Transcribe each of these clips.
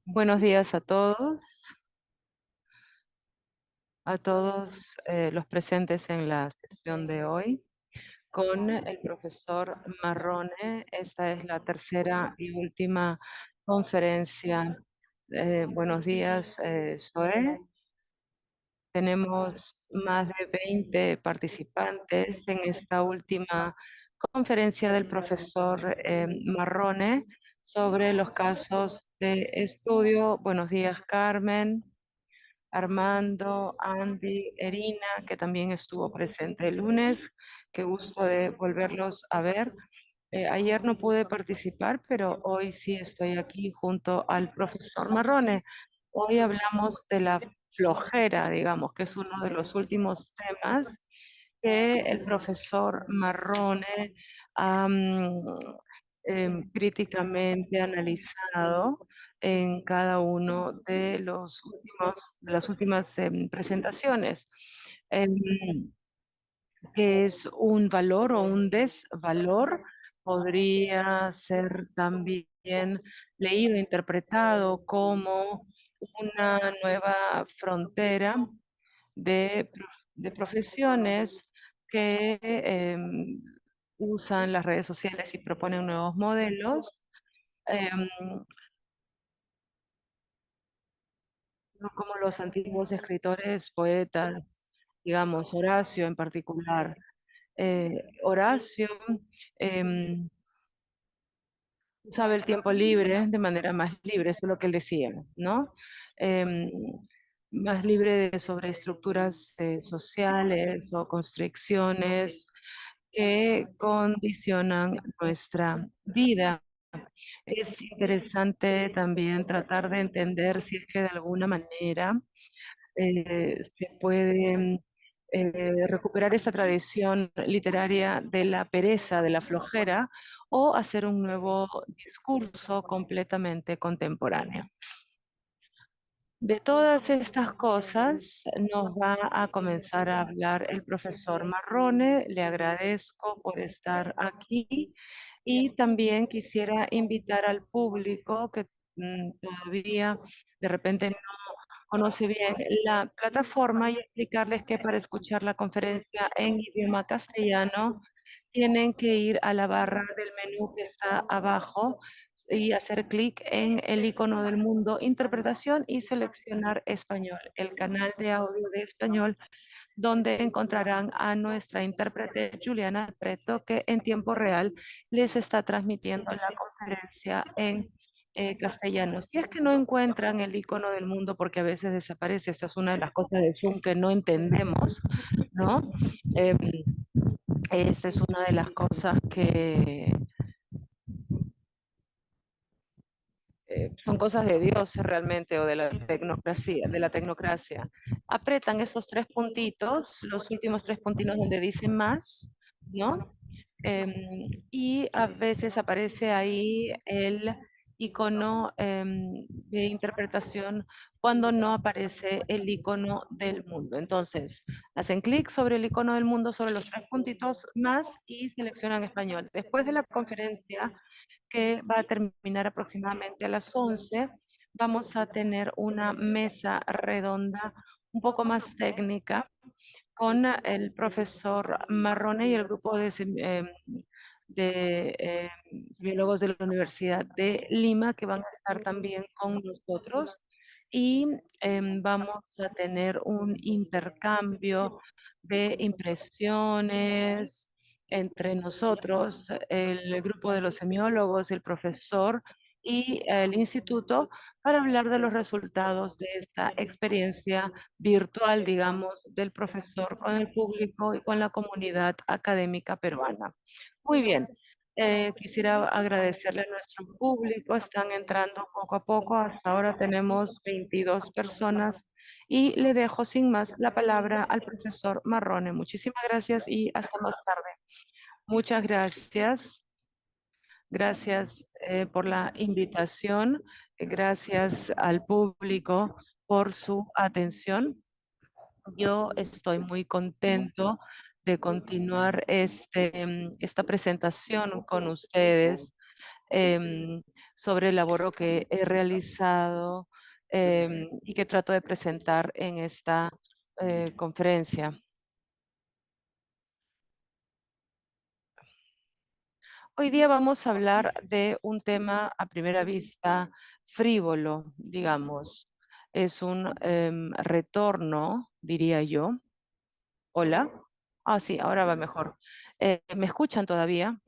Buenos días a todos los presentes en la sesión de hoy con el profesor Marrone. Esta es la tercera y última conferencia. Buenos días, Zoe. Tenemos más de 20 participantes en esta última conferencia del profesor Marrone sobre los casos de estudio. Buenos días, Carmen. Armando, Andy, Erina, que también estuvo presente el lunes. Qué gusto de volverlos a ver. Ayer no pude participar, pero hoy sí estoy aquí junto al profesor Marrone. Hoy hablamos de la flojera, digamos, que es uno de los últimos temas que el profesor Marrone ha críticamente analizado en cada uno de de las últimas presentaciones. Em, ¿Qué es un valor o un desvalor? Podría ser también leído, interpretado como una nueva frontera de profesiones que usan las redes sociales y proponen nuevos modelos. em, no como los antiguos escritores, poetas, digamos, Horacio en particular. Horacio em, usaba el tiempo libre de manera más libre, eso es lo que él decía, ¿no? Em, Más libre sobre estructuras sociales o constricciones que condicionan nuestra vida. Es interesante también tratar de entender si es que de alguna manera se puede recuperar esa tradición literaria de la pereza, de la flojera, o hacer un nuevo discurso completamente contemporáneo. De todas estas cosas nos va a comenzar a hablar el profesor Marrone. Le agradezco por estar aquí y también quisiera invitar al público que todavía de repente conoce bien la plataforma y explicarles que para escuchar la conferencia en idioma castellano tienen que ir a la barra del menú que está abajo y hacer clic en el icono del mundo interpretación y seleccionar español, el canal de audio de español, donde encontrarán a nuestra intérprete Juliana Preto, que en tiempo real les está transmitiendo la conferencia en castellano. Si es que no encuentran el icono del mundo, porque a veces desaparece, esta es una de las cosas de Zoom que no entendemos, ¿no? Eh, Esta es una de las cosas que son cosas de Dios realmente o de la tecnocracia. Apretan esos tres puntitos, los últimos tres puntitos donde dice más, ¿no? Y a veces aparece ahí el icono de interpretación cuando no aparece el icono del mundo. Entonces, hacen clic sobre el icono del mundo, sobre los tres puntitos más y seleccionan español. Después de la conferencia, que va a terminar aproximadamente a las 11, vamos a tener una mesa redonda un poco más técnica con el profesor Marrone y el grupo de biólogos de la Universidad de Lima que van a estar también con nosotros y vamos a tener un intercambio de impresiones entre nosotros, el grupo de los semiólogos, el profesor y el instituto para hablar de los resultados de esta experiencia virtual, digamos, del profesor con el público y con la comunidad académica peruana. Muy bien. Quisiera agradecerle a nuestro público, están entrando poco a poco, hasta ahora tenemos 22 personas y le dejo sin más la palabra al profesor Marrone. Muchísimas gracias y hasta más tarde. Muchas gracias. Gracias por la invitación. Gracias al público por su atención. Yo estoy muy contento de continuar esta presentación con ustedes. sobre el laboro que he realizado y que trato de presentar en esta conferencia. Hoy día vamos a hablar de un tema a primera vista frívolo, digamos. Es un retorno, diría yo. Hola. Ah, sí, ahora va mejor. ¿Me escuchan todavía?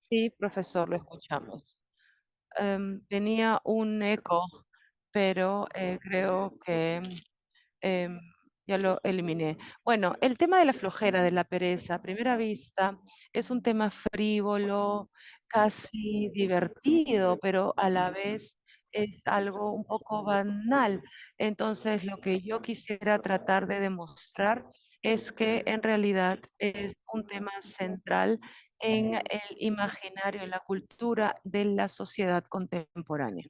Sí, profesor, lo escuchamos. Tenía un eco, pero creo que em, ya lo eliminé. Bueno, el tema de la flojera, de la pereza, a primera vista, es un tema frívolo, casi divertido, pero a la vez es algo un poco banal. Entonces, lo que yo quisiera tratar de demostrar es que en realidad es un tema central en el imaginario, en la cultura de la sociedad contemporánea.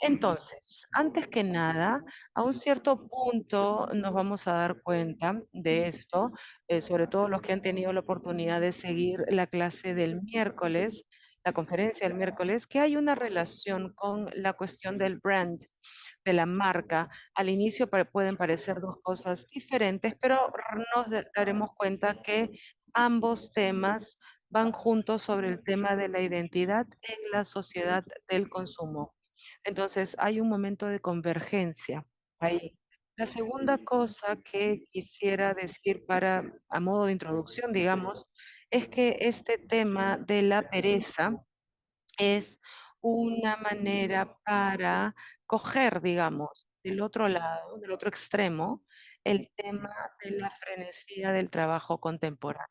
Entonces, antes que nada, a un cierto punto nos vamos a dar cuenta de esto, sobre todo los que han tenido la oportunidad de seguir la clase del miércoles, la conferencia del miércoles, que hay una relación con la cuestión del brand, de la marca. Al inicio pueden parecer dos cosas diferentes, pero nos daremos cuenta que ambos temas van juntos sobre el tema de la identidad en la sociedad del consumo. Entonces, hay un momento de convergencia ahí. La segunda cosa que quisiera decir a modo de introducción, digamos, es que este tema de la pereza es una manera para coger, digamos, del otro lado, del otro extremo, el tema de la frenesía del trabajo contemporáneo.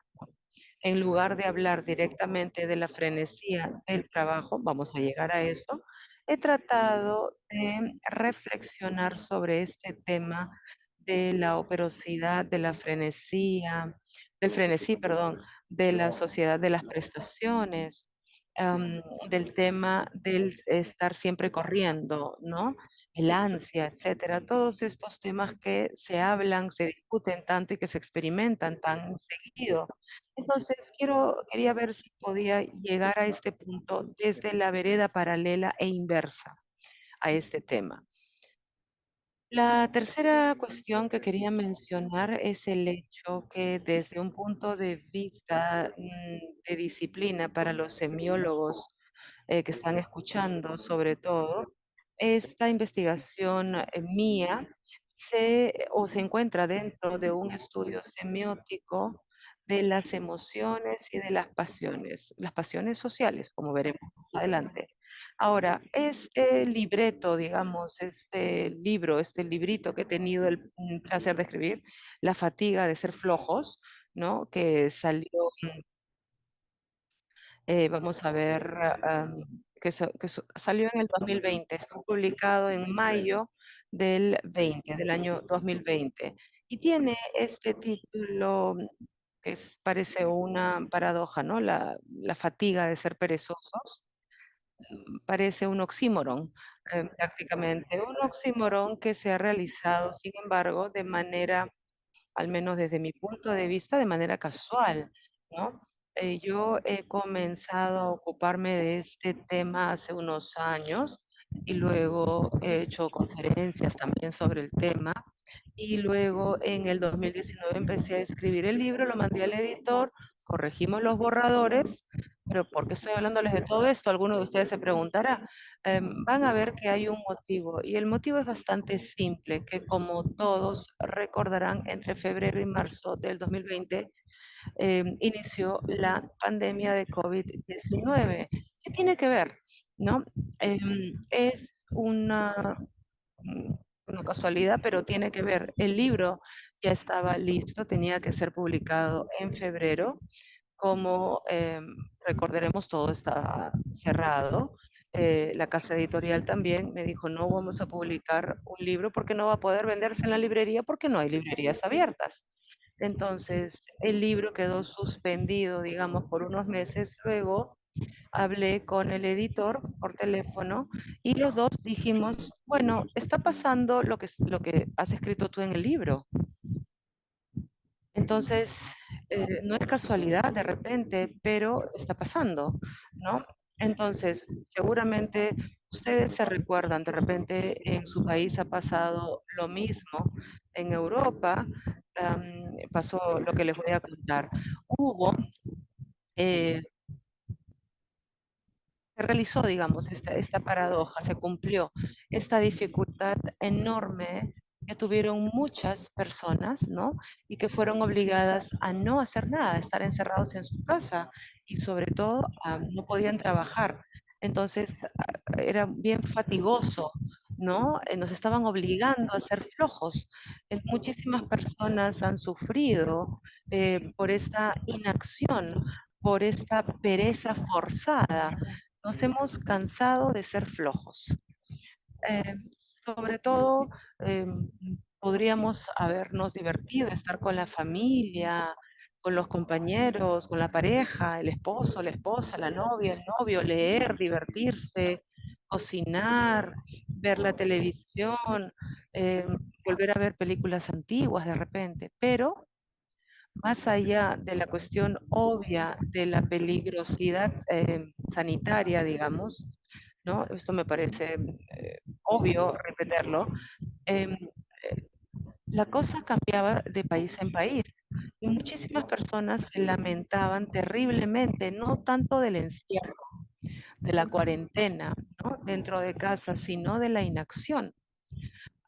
En lugar de hablar directamente de la frenesía del trabajo, vamos a llegar a eso, he tratado de reflexionar sobre este tema de la operosidad, de la frenesía, del frenesí, perdón, de la sociedad de las prestaciones, del tema del estar siempre corriendo, ¿no? El ansia, etcétera. Todos estos temas que se hablan, se discuten tanto y que se experimentan tan seguido. Entonces, quería ver si podía llegar a este punto desde la vereda paralela e inversa a este tema. La tercera cuestión que quería mencionar es el hecho que desde un punto de vista de disciplina para los semiólogos que están escuchando sobre todo, esta investigación mía se encuentra dentro de un estudio semiótico de las emociones y de las pasiones sociales, como veremos más adelante. Ahora, este libreto, digamos, este libro, este librito que he tenido el placer de escribir, La fatiga de ser flojos, ¿no? Que salió, vamos a ver, salió en el 2020, fue publicado en mayo del año 2020, y tiene este título parece una paradoja, ¿no? La fatiga de ser perezosos. Parece un oxímoron, prácticamente, un oxímoron que se ha realizado, sin embargo, de manera, al menos desde mi punto de vista, de manera casual, ¿no? Yo he comenzado a ocuparme de este tema hace unos años y luego he hecho conferencias también sobre el tema, y luego en el 2019 empecé a escribir el libro, lo mandé al editor, corregimos los borradores. Pero ¿por qué estoy hablándoles de todo esto? Alguno de ustedes se preguntará. Van a ver que hay un motivo, y el motivo es bastante simple, que como todos recordarán, entre febrero y marzo del 2020 inició la pandemia de COVID-19. ¿Qué tiene que ver? ¿No? Es una casualidad, pero tiene que ver. El libro ya estaba listo, tenía que ser publicado en febrero. Como recordaremos, todo está cerrado. La casa editorial también me dijo, no vamos a publicar un libro porque no va a poder venderse en la librería porque no hay librerías abiertas. Entonces, el libro quedó suspendido, digamos, por unos meses. Luego hablé con el editor por teléfono y los dos dijimos, bueno, está pasando lo que has escrito tú en el libro. Entonces, no es casualidad de repente, pero está pasando, ¿no? Entonces, seguramente ustedes se recuerdan, de repente en su país ha pasado lo mismo. En Europa pasó lo que les voy a contar. Hubo eh, se realizó, digamos, esta paradoja, se cumplió esta dificultad enorme que tuvieron muchas personas, ¿no? Y que fueron obligadas a no hacer nada, a estar encerrados en su casa y sobre todo no podían trabajar. Entonces era bien fatigoso, ¿no? Nos estaban obligando a ser flojos. Muchísimas personas han sufrido por esta inacción, por esta pereza forzada. Nos hemos cansado de ser flojos. Eh, Sobre todo, eh, podríamos habernos divertido, estar con la familia, con los compañeros, con la pareja, el esposo, la esposa, la novia, el novio, leer, divertirse, cocinar, ver la televisión, eh, volver a ver películas antiguas de repente, pero más allá de la cuestión obvia de la peligrosidad sanitaria, digamos, ¿no? Esto me parece obvio repetirlo. em, la cosa cambiaba de país en país y muchísimas personas se lamentaban terriblemente, no tanto del encierro, de la cuarentena, ¿no? Dentro de casa, sino de la inacción.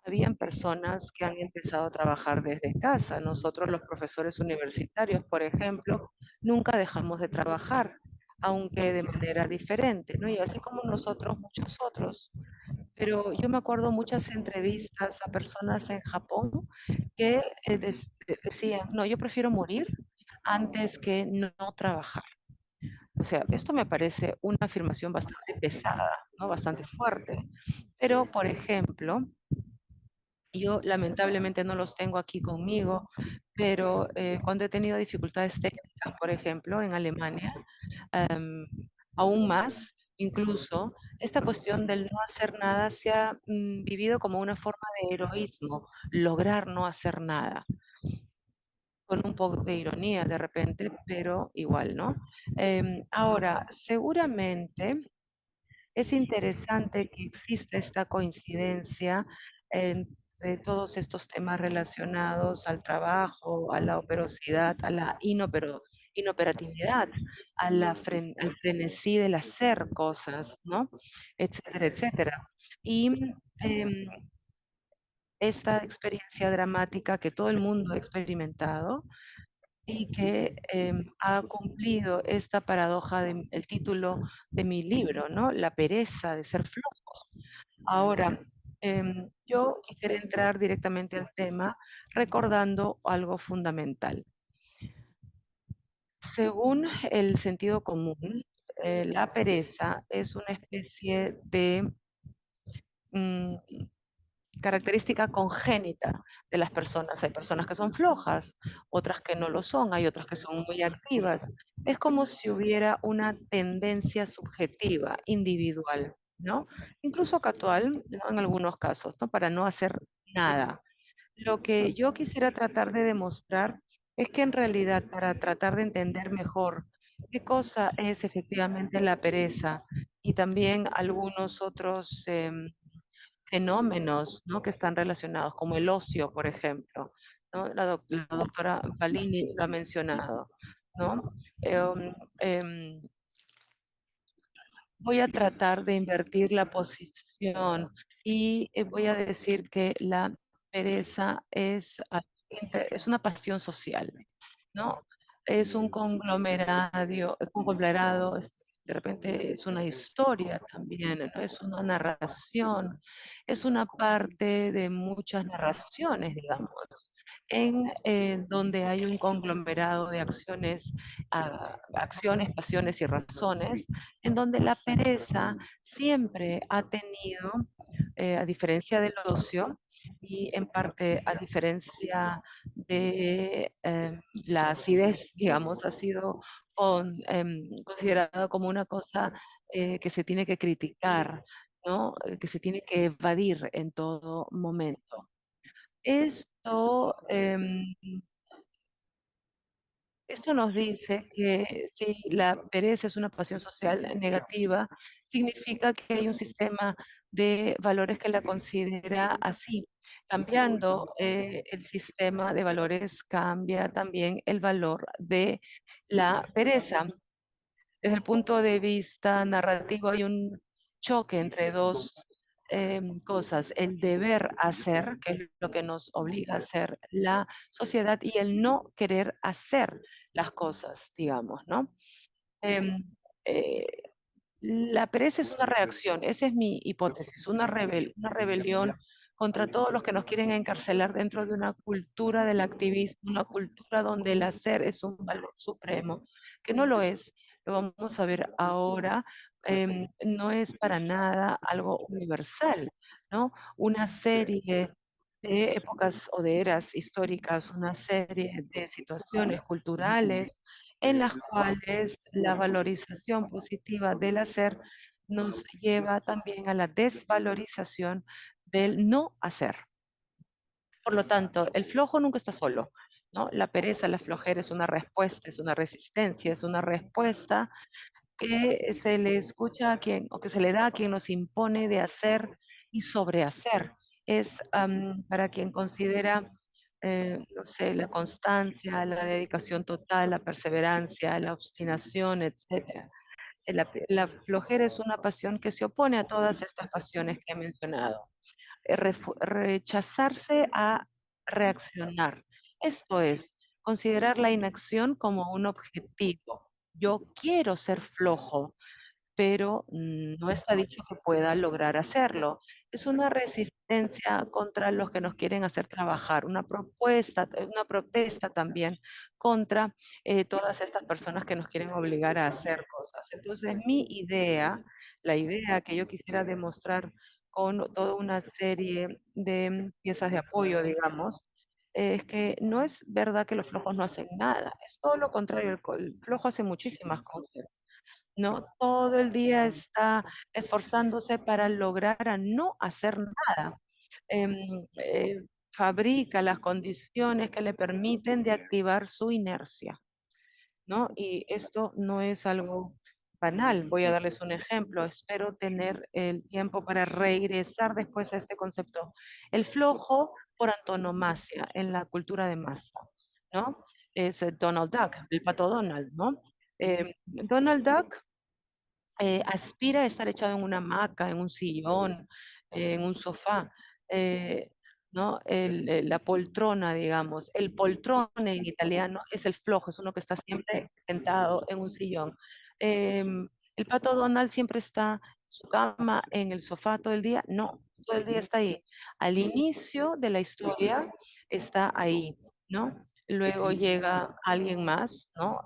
Habían personas que han empezado a trabajar desde casa. Nosotros, los profesores universitarios, por ejemplo, nunca dejamos de trabajar, aunque de manera diferente, ¿no? Y así como nosotros, muchos otros. Pero yo me acuerdo muchas entrevistas a personas en Japón que decían, no, yo prefiero morir antes que no trabajar. O sea, esto me parece una afirmación bastante pesada, ¿no? Bastante fuerte. Pero, por ejemplo, yo lamentablemente no los tengo aquí conmigo, pero cuando he tenido dificultades técnicas, por ejemplo, en Alemania, em, aún más, incluso, esta cuestión del no hacer nada se ha vivido como una forma de heroísmo, lograr no hacer nada, con un poco de ironía de repente, pero igual, ¿no? Ahora, seguramente es interesante que exista esta coincidencia entre todos estos temas relacionados al trabajo, a la operosidad, a la inoperatividad, al frenesí del hacer cosas, ¿no? Etcétera, etcétera. Y em, esta experiencia dramática que todo el mundo ha experimentado y que ha cumplido esta paradoja del título de mi libro, ¿no? La pereza de ser flojos. Ahora, yo quisiera entrar directamente al tema recordando algo fundamental. Según el sentido común, la pereza es una especie de mm, característica congénita de las personas. Hay personas que son flojas, otras que no lo son, hay otras que son muy activas. Es como si hubiera una tendencia subjetiva, individual, ¿no? Incluso casual, ¿no? En algunos casos, ¿no? Para no hacer nada. Lo que yo quisiera tratar de demostrar es que en realidad, para tratar de entender mejor qué cosa es efectivamente la pereza y también algunos otros fenómenos, ¿no? Que están relacionados, como el ocio, por ejemplo, ¿no? La doctora Palini lo ha mencionado, ¿no? Em, Voy a tratar de invertir la posición y voy a decir que la pereza es una pasión social, ¿no? Es un conglomerado, de repente es una historia también, ¿no? Es una narración, es una parte de muchas narraciones, digamos, en donde hay un conglomerado de acciones, acciones, pasiones y razones en donde la pereza siempre ha tenido, a diferencia del ocio, y en parte a diferencia de la acidez, digamos, ha sido considerado como una cosa que se tiene que criticar, ¿no? Que se tiene que evadir en todo momento. Esto Esto nos dice que si la pereza es una pasión social negativa, significa que hay un sistema de valores que la considera así. Cambiando el sistema de valores, cambia también el valor de la pereza. Desde el punto de vista narrativo hay un choque entre dos cosas, el deber hacer, que es lo que nos obliga a hacer la sociedad, y el no querer hacer las cosas, digamos, ¿no? Em, eh, la pereza es una reacción, esa es mi hipótesis, una rebelión contra todos los que nos quieren encarcelar dentro de una cultura del activismo, una cultura donde el hacer es un valor supremo, que no lo es, lo vamos a ver ahora, no es para nada algo universal, ¿no? Una serie de épocas o de eras históricas, una serie de situaciones culturales en las cuales la valorización positiva del hacer nos lleva también a la desvalorización del no hacer. Por lo tanto, el flojo nunca está solo, ¿no? La pereza, la flojera es una respuesta, es una resistencia, es una respuesta que se le escucha a quien, o que se le da a quien nos impone de hacer y sobrehacer. Es para quien considera, no sé, la constancia, la dedicación total, la perseverancia, la obstinación, etcétera. La flojera es una pasión que se opone a todas estas pasiones que he mencionado. Rechazarse a reaccionar. Esto es, considerar la inacción como un objetivo. Yo quiero ser flojo, pero no está dicho que pueda lograr hacerlo. Es una resistencia contra los que nos quieren hacer trabajar, una protesta también contra todas estas personas que nos quieren obligar a hacer cosas. Entonces, mi idea, la idea que yo quisiera demostrar con toda una serie de piezas de apoyo, digamos, es que no es verdad que los flojos no hacen nada, es todo lo contrario, el flojo hace muchísimas cosas. ¿No? Todo el día está esforzándose para lograr a no hacer nada. Em, fabrica las condiciones que le permiten de activar su inercia, ¿no? Y esto no es algo banal. Voy a darles un ejemplo. Espero tener el tiempo para regresar después a este concepto. El flojo por antonomasia en la cultura de masa, ¿no? Es Donald Duck, el pato Donald, ¿no? Donald Duck aspira a estar echado en una hamaca, en un sillón, en un sofá, eh, ¿no? La poltrona, digamos. El poltrone en italiano es el flojo, es uno que está siempre sentado en un sillón. El pato Donald siempre está en su cama, en el sofá todo el día. No, todo el día está ahí. Al inicio de la historia está ahí, ¿no? Luego llega alguien más, ¿no?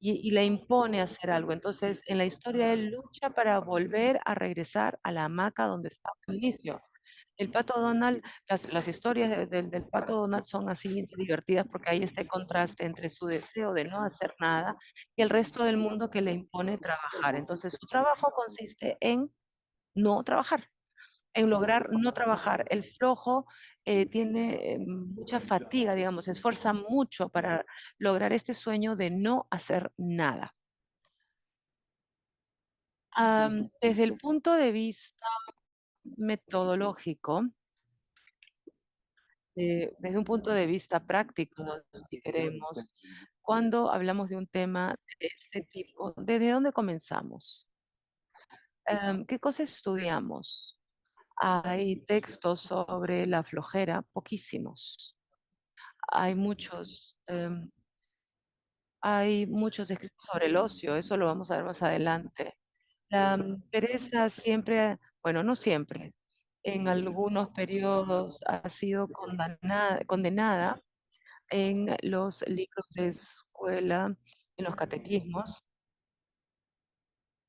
Y le impone hacer algo. Entonces, en la historia él lucha para volver a regresar a la hamaca donde estaba al inicio. El Pato Donald, las historias del Pato Donald son así divertidas porque hay este contraste entre su deseo de no hacer nada y el resto del mundo que le impone trabajar. Entonces, su trabajo consiste en no trabajar, en lograr no trabajar. El flojo tiene mucha fatiga, digamos, se esfuerza mucho para lograr este sueño de no hacer nada. Desde el punto de vista metodológico, desde un punto de vista práctico, si queremos, cuando hablamos de un tema de este tipo, ¿desde dónde comenzamos? ¿Qué cosas estudiamos? Hay textos sobre la flojera, poquísimos. Hay muchos, hay muchos escritos sobre el ocio, eso lo vamos a ver más adelante. La pereza siempre, bueno, no siempre, en algunos periodos ha sido condenada en los libros de escuela, en los catequismos,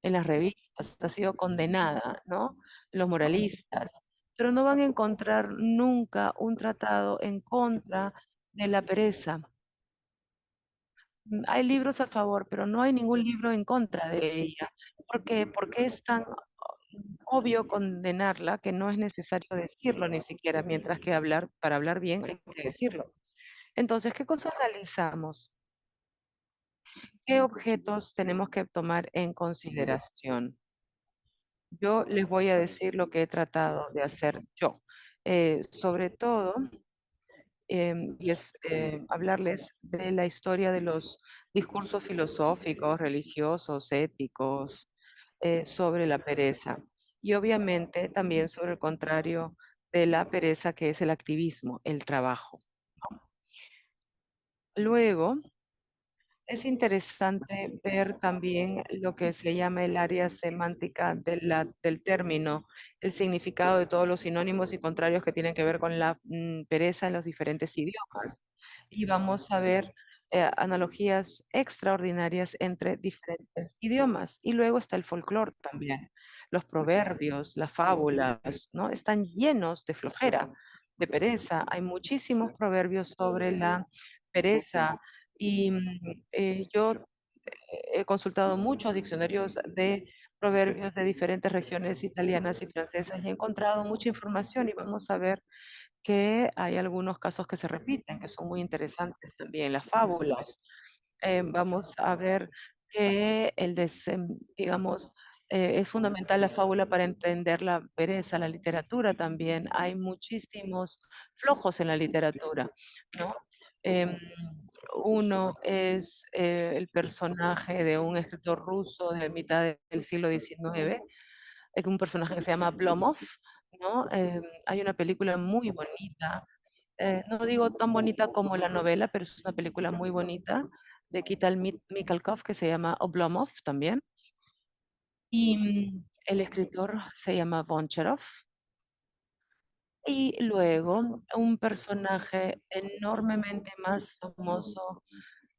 en las revistas, ha sido condenada, ¿no? Los moralistas, pero no van a encontrar nunca un tratado en contra de la pereza. Hay libros a favor, pero no hay ningún libro en contra de ella. ¿Por qué? Porque es tan obvio condenarla que no es necesario decirlo ni siquiera, mientras que para hablar bien hay que decirlo. Entonces, ¿qué cosas realizamos? ¿Qué objetos tenemos que tomar en consideración? Yo les voy a decir lo que he tratado de hacer yo. Sobre todo, y es hablarles de la historia de los discursos filosóficos, religiosos, éticos, sobre la pereza. Y obviamente también sobre el contrario de la pereza, que es el activismo, el trabajo. Luego, es interesante ver también lo que se llama el área semántica del término, el significado de todos los sinónimos y contrarios que tienen que ver con la pereza en los diferentes idiomas. Y vamos a ver analogías extraordinarias entre diferentes idiomas. Y luego está el folclore también. Los proverbios, las fábulas, ¿no? Están llenos de flojera, de pereza. Hay muchísimos proverbios sobre la pereza y yo he consultado muchos diccionarios de proverbios de diferentes regiones italianas y francesas y he encontrado mucha información y vamos a ver que hay algunos casos que se repiten, que son muy interesantes también, las fábulas. Vamos a ver que digamos, es fundamental la fábula para entender la pereza, la literatura también. Hay muchísimos flojos en la literatura, ¿no? Em, Uno es el personaje de un escritor ruso de mitad del siglo XIX, es un personaje que se llama Blomov, ¿no? Hay una película muy bonita, no digo tan bonita como la novela, pero es una película muy bonita de Mikhalkov que se llama Oblomov también. Y el escritor se llama Von Cherov. Y luego un personaje enormemente más famoso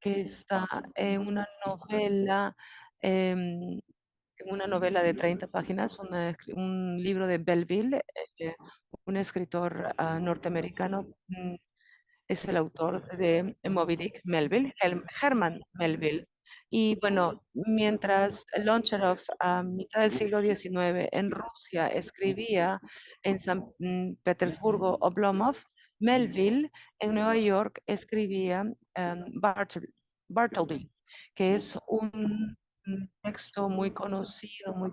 que está em, en una novela de 30 páginas, un libro de Belleville, un escritor norteamericano, es el autor de Moby Dick, Melville, Herman Melville. Y bueno, mientras Loncharov a mitad del siglo XIX en Rusia escribía en San Petersburgo Oblomov, Melville en Nueva York escribía Bartleby, que es un texto muy conocido, muy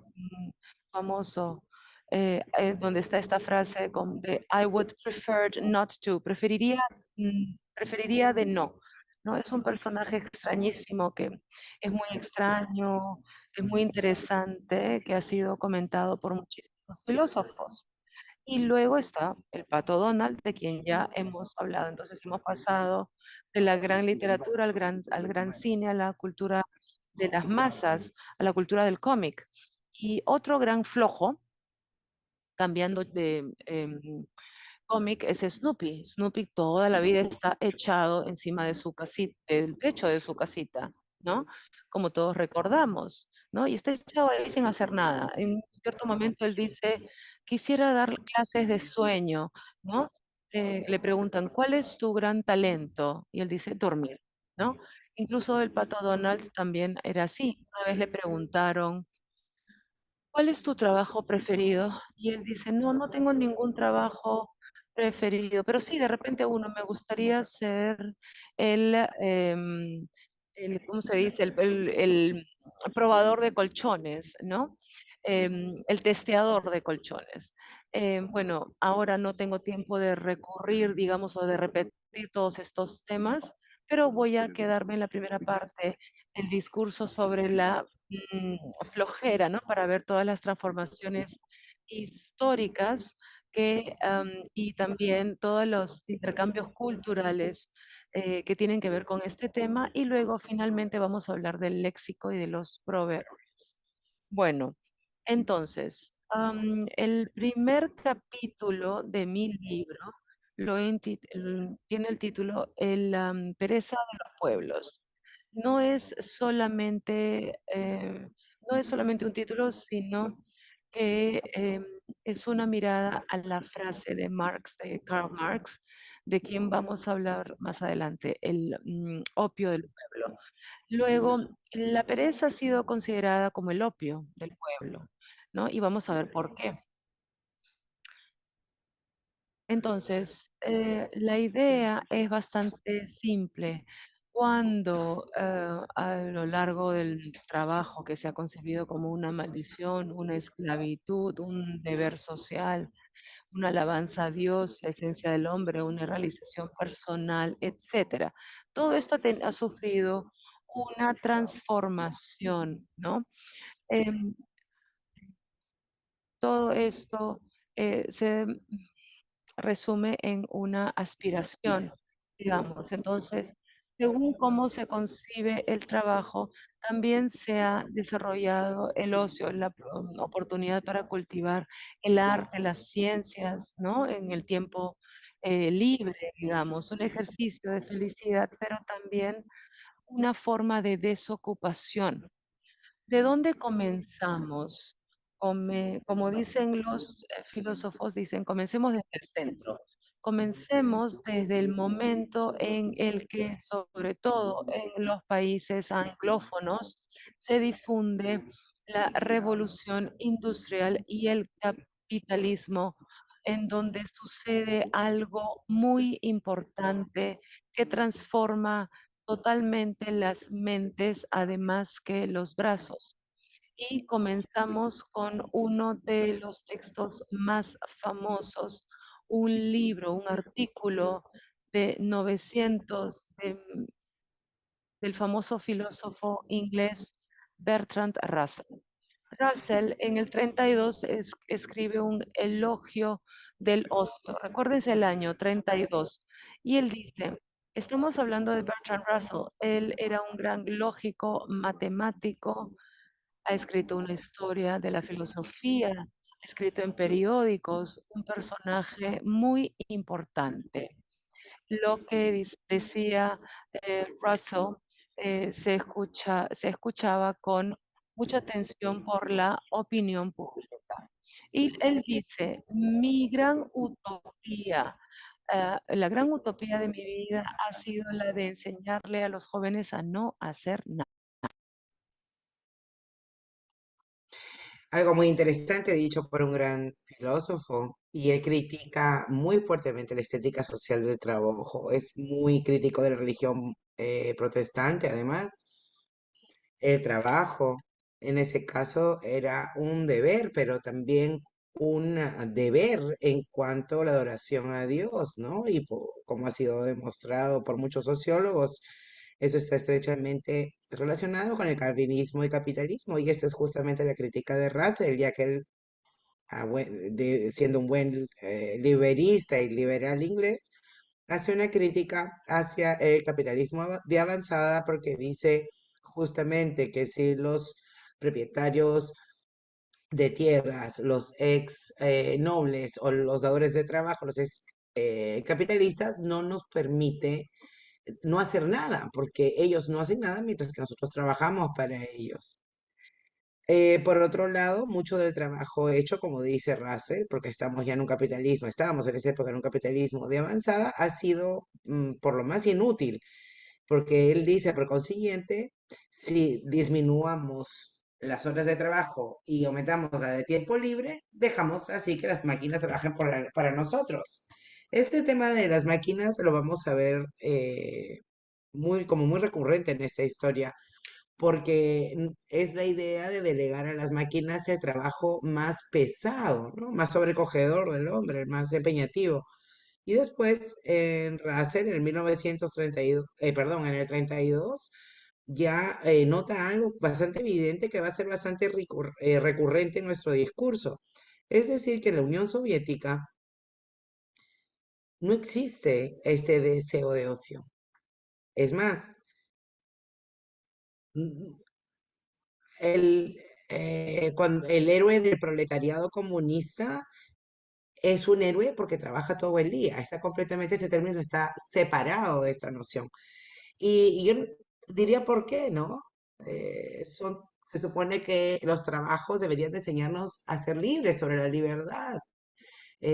famoso, donde está esta frase de I would prefer not to, preferiría de no. ¿No? Es un personaje extrañísimo que es muy extraño, es muy interesante, que ha sido comentado por muchísimos filósofos. Y luego está el Pato Donald, de quien ya hemos hablado. Entonces hemos pasado de la gran literatura al gran cine, a la cultura de las masas, a la cultura del cómic. Y otro gran flojo, cambiando de cómic, es Snoopy. Snoopy toda la vida está echado encima de su casita, del techo de su casita, ¿no? Como todos recordamos, ¿no? Y está echado ahí sin hacer nada. En cierto momento él dice, quisiera dar clases de sueño, ¿no? Le preguntan, ¿cuál es tu gran talento? Y él dice, dormir, ¿no? Incluso el Pato Donald también era así. Una vez le preguntaron, ¿cuál es tu trabajo preferido? Y él dice, no, no tengo ningún trabajo preferido, pero sí, de repente uno me gustaría ser el, ¿cómo se dice? El probador de colchones, ¿no? El testeador de colchones. Bueno, ahora no tengo tiempo de recurrir, digamos, o de repetir todos estos temas, pero voy a quedarme en la primera parte, el discurso sobre la flojera, ¿no? Para ver todas las transformaciones históricas y también todos los intercambios culturales que tienen que ver con este tema. Y luego finalmente vamos a hablar del léxico y de los proverbios. Bueno, entonces, el primer capítulo de mi libro tiene el título Pereza de los pueblos. No es solamente, no es solamente un título, sino que es una mirada a la frase de Marx, de Karl Marx, de quien vamos a hablar más adelante, el opio del pueblo. Luego, la pereza ha sido considerada como el opio del pueblo, ¿no? Y vamos a ver por qué. Entonces, la idea es bastante simple. cuando a lo largo del trabajo que se ha concebido como una maldición, una esclavitud, un deber social, una alabanza a Dios, la esencia del hombre, una realización personal, etcétera. Todo esto ha sufrido una transformación, ¿no? Em, Todo esto se resume en una aspiración, digamos. Entonces, según cómo se concibe el trabajo, también se ha desarrollado el ocio, la oportunidad para cultivar el arte, las ciencias, ¿no? En el tiempo libre, digamos, un ejercicio de felicidad, pero también una forma de desocupación. ¿De dónde comenzamos? Como dicen los filósofos, dicen, comencemos desde el centro. Comencemos desde el momento en el que, sobre todo en los países anglófonos, se difunde la revolución industrial y el capitalismo, en donde sucede algo muy importante que transforma totalmente las mentes, además que los brazos. Y comenzamos con uno de los textos más famosos, un libro, un artículo de 900 del famoso filósofo inglés Bertrand Russell. Russell en el 32 escribe un elogio del ocio. Recuérdense el año 32. Y él dice, estamos hablando de Bertrand Russell. Él era un gran lógico, matemático, ha escrito una historia de la filosofía, ha escrito en periódicos, un personaje muy importante. Lo que decía Russell se escuchaba con mucha atención por la opinión pública. Y él dice, mi gran utopía, la gran utopía de mi vida ha sido la de enseñarle a los jóvenes a no hacer nada. Algo muy interesante dicho por un gran filósofo, y él critica muy fuertemente la estética social del trabajo. Es muy crítico de la religión protestante, además. El trabajo, en ese caso, era un deber, pero también un deber en cuanto a la adoración a Dios, ¿no? Y como ha sido demostrado por muchos sociólogos, eso está estrechamente relacionado con el calvinismo y capitalismo, y esta es justamente la crítica de Russell, ya que él, siendo un buen liberista y liberal inglés, hace una crítica hacia el capitalismo de avanzada porque dice justamente que si los propietarios de tierras, los ex nobles o los dadores de trabajo, los ex capitalistas, no nos permite no hacer nada, porque ellos no hacen nada mientras que nosotros trabajamos para ellos. Por otro lado, mucho del trabajo hecho, como dice Russell, porque estamos ya en un capitalismo, estábamos en esa época en un capitalismo de avanzada, ha sido por lo más inútil, porque él dice, por consiguiente, si disminuamos las horas de trabajo y aumentamos la de tiempo libre, dejamos así que las máquinas trabajen para nosotros. Este tema de las máquinas lo vamos a ver como muy recurrente en esta historia porque es la idea de delegar a las máquinas el trabajo más pesado, ¿no? Más sobrecogedor del hombre, el más empeñativo. Y después, en Russell, en el 1932, perdón, en el 32, ya nota algo bastante evidente que va a ser bastante recurrente en nuestro discurso. Es decir, que en la Unión Soviética no existe este deseo de ocio. Es más, cuando el héroe del proletariado comunista es un héroe porque trabaja todo el día. Está completamente, ese término está separado de esta noción. Y yo diría por qué, ¿no? Se supone que los trabajos deberían de enseñarnos a ser libres sobre la libertad,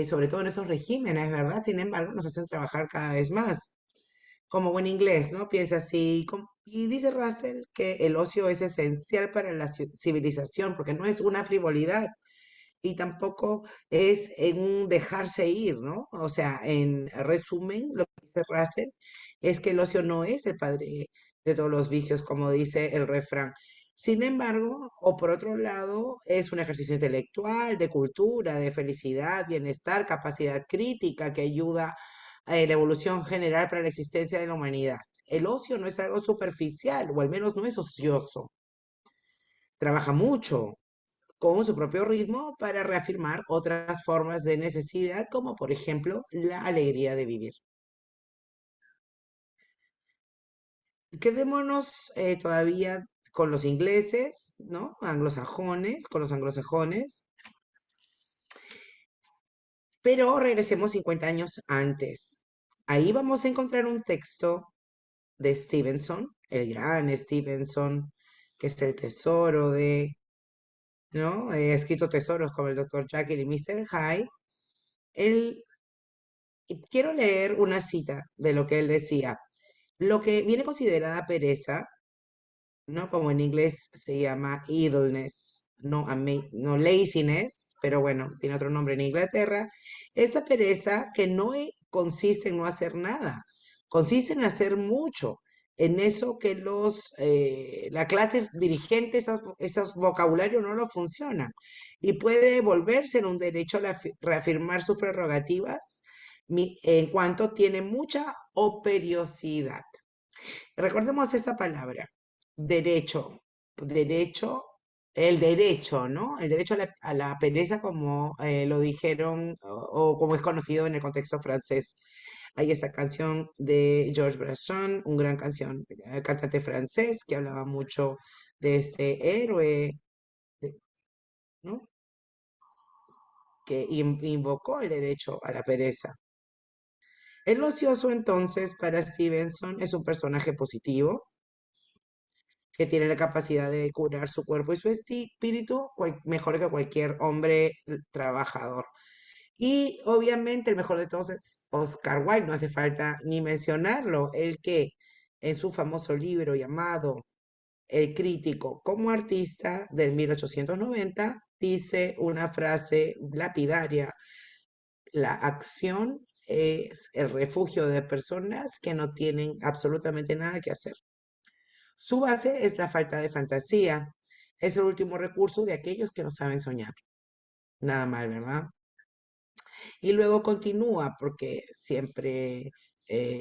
sobre todo en esos regímenes, ¿verdad? Sin embargo, nos hacen trabajar cada vez más. Como buen inglés, ¿no? Piensa así. Y dice Russell que el ocio es esencial para la civilización porque no es una frivolidad. y tampoco es en un dejarse ir, ¿no? O sea, en resumen, lo que dice Russell es que el ocio no es el padre de todos los vicios, como dice el refrán. Sin embargo, o por otro lado, es un ejercicio intelectual, de cultura, de felicidad, bienestar, capacidad crítica que ayuda a la evolución general para la existencia de la humanidad. El ocio no es algo superficial, o al menos no es ocioso. Trabaja mucho con su propio ritmo para reafirmar otras formas de necesidad, como por ejemplo la alegría de vivir. Quedémonos todavía con los ingleses, ¿no? Anglosajones, con los anglosajones, pero regresemos 50 años antes. Ahí vamos a encontrar un texto de Stevenson, el gran Stevenson, que es el tesoro de, ¿no? He escrito tesoros como el Dr. Jekyll y Mr. Hyde. Él, y quiero leer una cita de lo que él decía. Lo que viene considerada pereza, ¿no? Como en inglés se llama idleness, no, no laziness, pero bueno, tiene otro nombre en Inglaterra. Esa pereza que no consiste en no hacer nada, consiste en hacer mucho, en eso que la clase dirigente, esos vocabularios no lo funcionan y puede volverse en un derecho a reafirmar sus prerrogativas en cuanto tiene mucha operiosidad. Recordemos esta palabra, derecho, derecho, el derecho, ¿no? El derecho a la pereza, como lo dijeron o como es conocido en el contexto francés. Hay esta canción de Georges Brassens, un gran cantante francés que hablaba mucho de este héroe, ¿no? Que invocó el derecho a la pereza. El ocioso, entonces, para Stevenson es un personaje positivo, que tiene la capacidad de curar su cuerpo y su espíritu mejor que cualquier hombre trabajador. Y obviamente el mejor de todos es Oscar Wilde, no hace falta ni mencionarlo, el que en su famoso libro llamado El crítico como artista del 1890 dice una frase lapidaria: la acción es el refugio de personas que no tienen absolutamente nada que hacer. Su base es la falta de fantasía. Es el último recurso de aquellos que no saben soñar. Nada mal, ¿verdad? Y luego continúa, porque siempre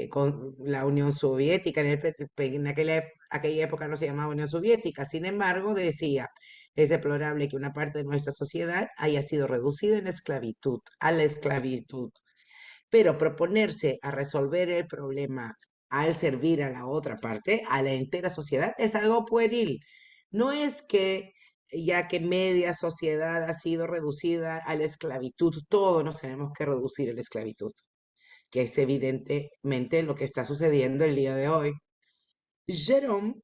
con la Unión Soviética, en aquella época no se llamaba Unión Soviética, sin embargo, decía, es deplorable que una parte de nuestra sociedad haya sido reducida en esclavitud, a la esclavitud. Pero proponerse a resolver el problema al servir a la otra parte, a la entera sociedad, es algo pueril. No es que ya que media sociedad ha sido reducida a la esclavitud, todos nos tenemos que reducir a la esclavitud, que es evidentemente lo que está sucediendo el día de hoy. Jerome,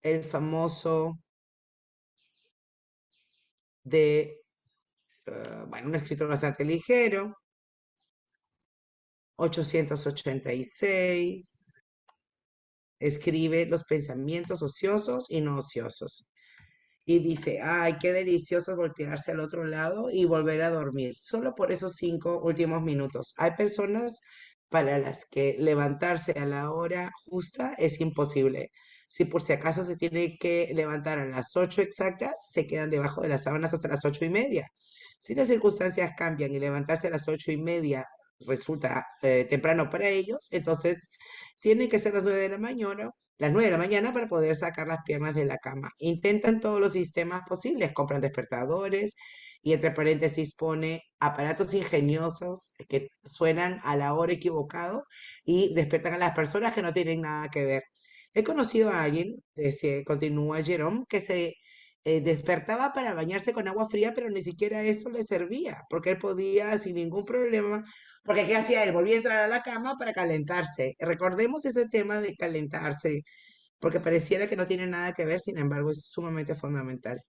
el famoso bueno, un escritor bastante ligero, 886, escribe los pensamientos ociosos y no ociosos. Y dice, ay, qué delicioso es voltearse al otro lado y volver a dormir, solo por esos 5 últimos minutos. Hay personas para las que levantarse a la hora justa es imposible. Si por si acaso se tiene que levantar a las 8 exactas, se quedan debajo de las sábanas hasta las 8:30. Si las circunstancias cambian y levantarse a las 8:30 resulta temprano para ellos, entonces tienen que ser las 9 de la mañana para poder sacar las piernas de la cama. Intentan todos los sistemas posibles, compran despertadores y entre paréntesis pone aparatos ingeniosos que suenan a la hora equivocado y despiertan a las personas que no tienen nada que ver. He conocido a alguien, continúa Jerome, que se despertaba para bañarse con agua fría, pero ni siquiera eso le servía, porque él podía sin ningún problema, porque ¿qué hacía él? Volvía a entrar a la cama para calentarse. Recordemos ese tema de calentarse, porque pareciera que no tiene nada que ver, sin embargo, es sumamente fundamental.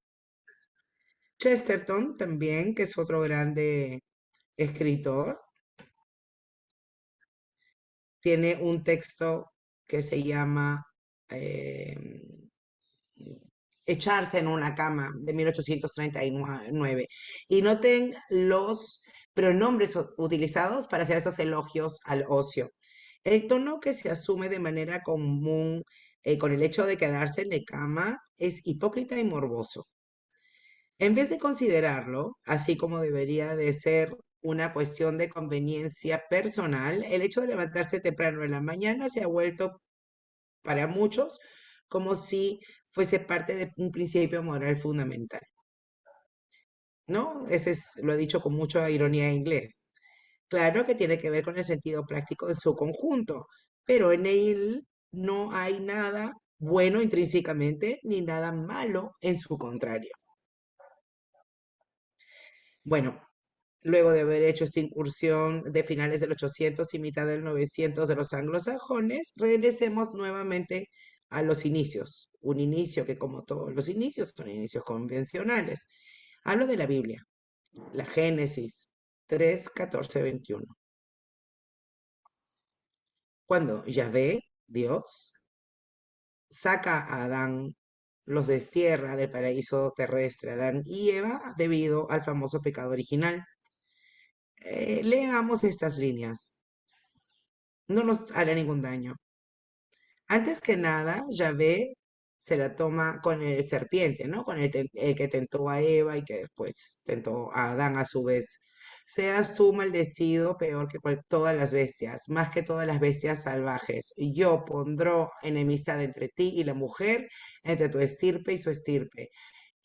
Chesterton también, que es otro grande escritor, tiene un texto que se llama echarse en una cama de 1839. Y noten los pronombres utilizados para hacer esos elogios al ocio. El tono que se asume de manera común con el hecho de quedarse en la cama es hipócrita y morboso. En vez de considerarlo, así como debería de ser una cuestión de conveniencia personal, el hecho de levantarse temprano en la mañana se ha vuelto para muchos como si fuese parte de un principio moral fundamental, ¿no? Lo he dicho con mucha ironía en inglés. Claro que tiene que ver con el sentido práctico en su conjunto, pero en él no hay nada bueno intrínsecamente ni nada malo en su contrario. Bueno, luego de haber hecho esa incursión de finales del 800 y mitad del 900 de los anglosajones, regresemos nuevamente a los inicios. Un inicio que, como todos los inicios, son inicios convencionales. Hablo de la Biblia, la Génesis 3, 14, 21. Cuando Yahvé, Dios, saca a Adán, los destierra del paraíso terrestre, Adán y Eva, debido al famoso pecado original. Leamos estas líneas. No nos hará ningún daño. Antes que nada, Yahvé se la toma con el serpiente, ¿no? Con el que tentó a Eva y que después tentó a Adán a su vez. Seas tú maldecido peor que todas las bestias, más que todas las bestias salvajes. Y yo pondré enemistad entre ti y la mujer, entre tu estirpe y su estirpe.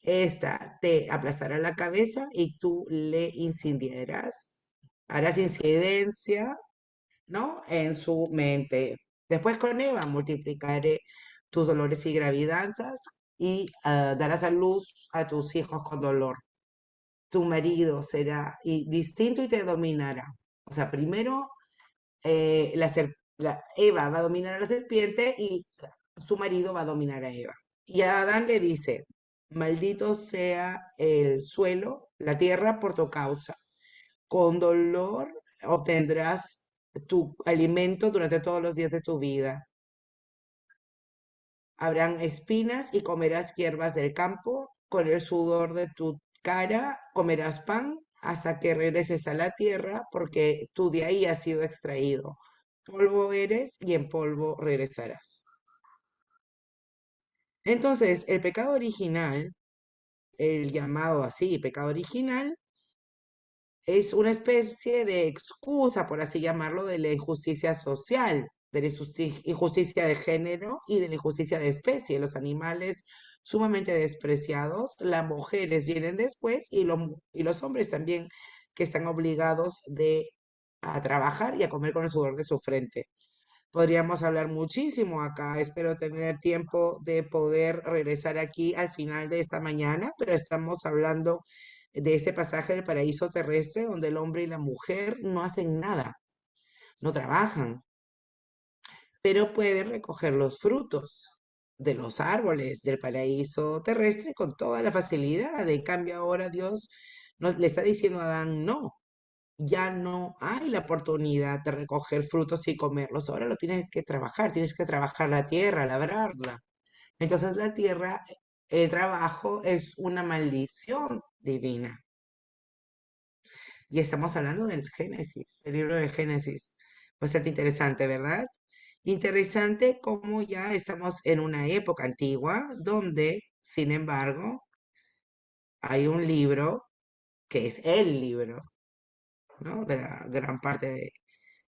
Esta te aplastará la cabeza y tú le incidirás. Harás incidencia, ¿no? En su mente. Después con Eva multiplicaré tus dolores y gravidanzas y darás a luz a tus hijos con dolor. Tu marido será distinto y te dominará. O sea, primero Eva va a dominar a la serpiente y su marido va a dominar a Eva. Y a Adán le dice, maldito sea el suelo, la tierra por tu causa. Con dolor obtendrás tu alimento durante todos los días de tu vida. Habrán espinas y comerás hierbas del campo. Con el sudor de tu cara comerás pan hasta que regreses a la tierra, porque tú de ahí has sido extraído. Polvo eres y en polvo regresarás. Entonces, el pecado original, el llamado así, pecado original, es una especie de excusa, por así llamarlo, de la injusticia social, de la injusticia de género y de la injusticia de especie. Los animales sumamente despreciados, las mujeres vienen después y los hombres también que están obligados a trabajar y a comer con el sudor de su frente. Podríamos hablar muchísimo acá. Espero tener tiempo de poder regresar aquí al final de esta mañana, pero estamos hablando de este pasaje del paraíso terrestre donde el hombre y la mujer no hacen nada, no trabajan, pero pueden recoger los frutos de los árboles del paraíso terrestre con toda la facilidad. En cambio, ahora Dios le está diciendo a Adán, no, ya no hay la oportunidad de recoger frutos y comerlos. Ahora lo tienes que trabajar la tierra, labrarla. Entonces la tierra, el trabajo es una maldición divina. Y estamos hablando del Génesis, del libro de Génesis. Bastante interesante, ¿verdad? Interesante cómo ya estamos en una época antigua donde, sin embargo, hay un libro que es el libro, ¿no? De la gran parte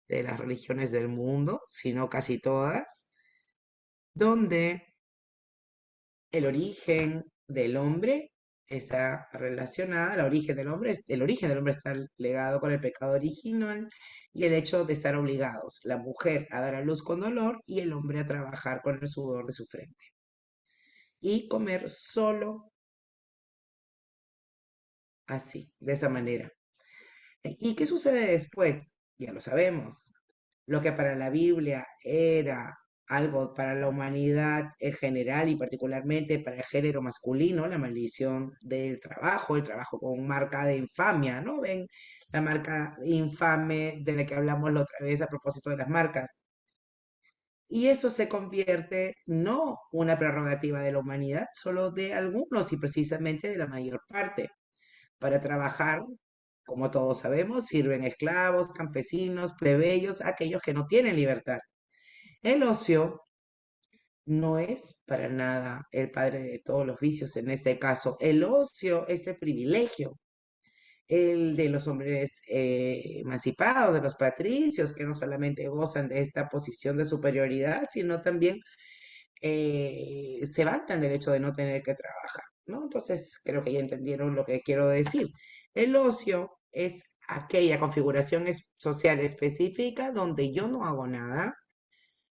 de las religiones del mundo, si no casi todas, donde el origen del hombre está relacionada, el origen del hombre está ligado con el pecado original y el hecho de estar obligados, la mujer a dar a luz con dolor y el hombre a trabajar con el sudor de su frente. Y comer solo así, de esa manera. ¿Y qué sucede después? Ya lo sabemos. Lo que para la Biblia era algo para la humanidad en general y particularmente para el género masculino, la maldición del trabajo, el trabajo con marca de infamia, ¿no? Ven la marca infame de la que hablamos la otra vez a propósito de las marcas. Y eso se convierte no una prerrogativa de la humanidad, solo de algunos y precisamente de la mayor parte. Para trabajar, como todos sabemos, sirven esclavos, campesinos, plebeyos, aquellos que no tienen libertad. El ocio no es para nada el padre de todos los vicios en este caso. El ocio es el privilegio, el de los hombres emancipados, de los patricios, que no solamente gozan de esta posición de superioridad, sino también se vantan del hecho de no tener que trabajar, ¿no? Entonces, creo que ya entendieron lo que quiero decir. El ocio es aquella configuración social específica donde yo no hago nada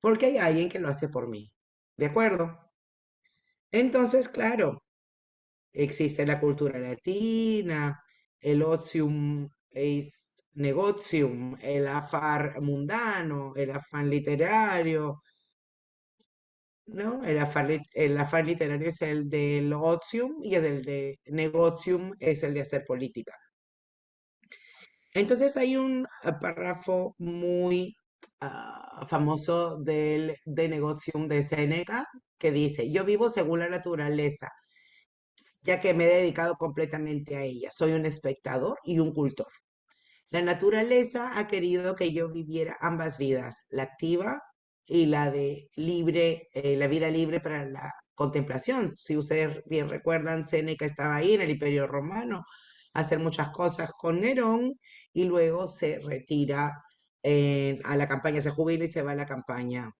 porque hay alguien que lo hace por mí. ¿De acuerdo? Entonces, claro, existe la cultura latina, el otium est negotium, el afar mundano, el afán literario, ¿no? El afán literario es el del otium y el del de negotium es el de hacer política. Entonces hay un párrafo muy famoso del de negotium de Séneca que dice, yo vivo según la naturaleza, ya que me he dedicado completamente a ella. Soy un espectador y un cultor. La naturaleza ha querido que yo viviera ambas vidas, la activa y la de libre, la vida libre para la contemplación. Si ustedes bien recuerdan, Séneca estaba ahí en el Imperio Romano a hacer muchas cosas con Nerón y luego se retira a la campaña, se jubila y se va a la campaña.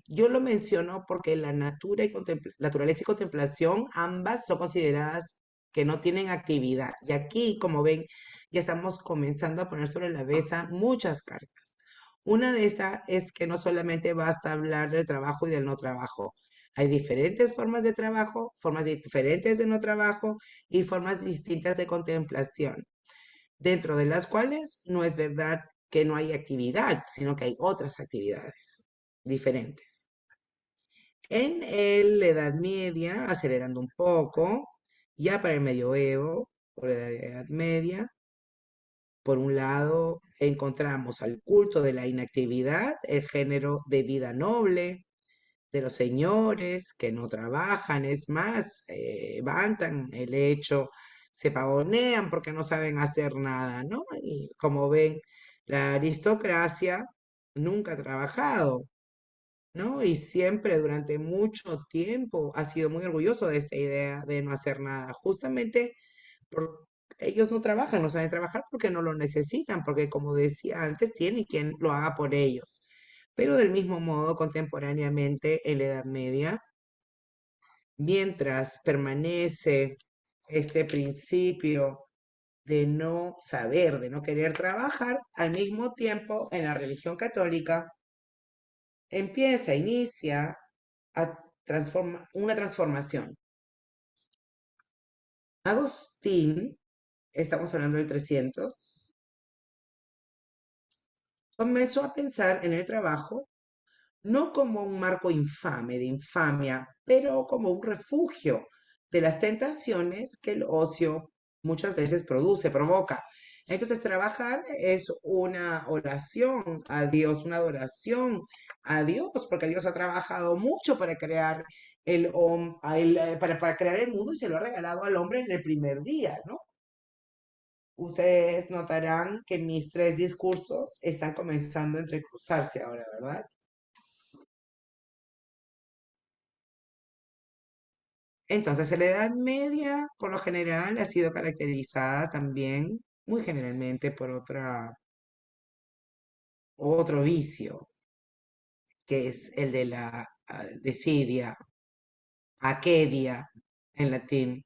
Yo lo menciono porque naturaleza y contemplación ambas son consideradas que no tienen actividad. Y aquí, como ven, ya estamos comenzando a poner sobre la mesa muchas cartas. Una de esas es que no solamente basta hablar del trabajo y del no trabajo. Hay diferentes formas de trabajo, formas diferentes de no trabajo y formas distintas de contemplación, dentro de las cuales no es verdad que no hay actividad, sino que hay otras actividades diferentes. En la Edad Media, acelerando un poco, ya para el medioevo, por la Edad Media, por un lado, encontramos al culto de la inactividad, el género de vida noble de los señores que no trabajan, es más, vantan el hecho, se pavonean porque no saben hacer nada, ¿no? Y como ven, la aristocracia nunca ha trabajado, ¿no? Y siempre durante mucho tiempo ha sido muy orgulloso de esta idea de no hacer nada, justamente por, ellos no trabajan, no saben trabajar porque no lo necesitan, porque como decía antes, tienen quien lo haga por ellos. Pero del mismo modo, contemporáneamente, en la Edad Media, mientras permanece este principio de no saber, de no querer trabajar, al mismo tiempo en la religión católica inicia una transformación. Agustín, estamos hablando del 300, comenzó a pensar en el trabajo no como un marco infame de infamia, pero como un refugio de las tentaciones que el ocio muchas veces provoca. Entonces, trabajar es una oración a Dios, una adoración a Dios, porque Dios ha trabajado mucho para crear para crear el mundo y se lo ha regalado al hombre en el primer día, ¿no? Ustedes notarán que mis tres discursos están comenzando a entrecruzarse ahora, ¿verdad? Entonces, la Edad Media, por lo general, ha sido caracterizada también, muy generalmente, por otro vicio, que es el de la desidia, aquedia en latín,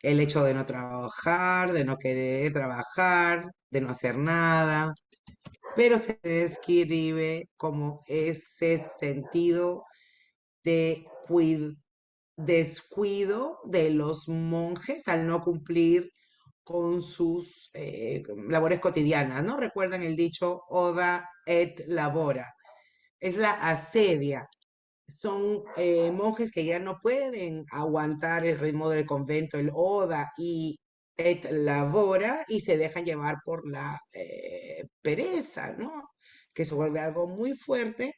el hecho de no trabajar, de no querer trabajar, de no hacer nada, pero se describe como ese sentido de descuido de los monjes al no cumplir con sus labores cotidianas, ¿no? Recuerdan el dicho oda et labora, es la asedia. Son monjes que ya no pueden aguantar el ritmo del convento, el oda y et labora, y se dejan llevar por la pereza, ¿no? Que se vuelve algo muy fuerte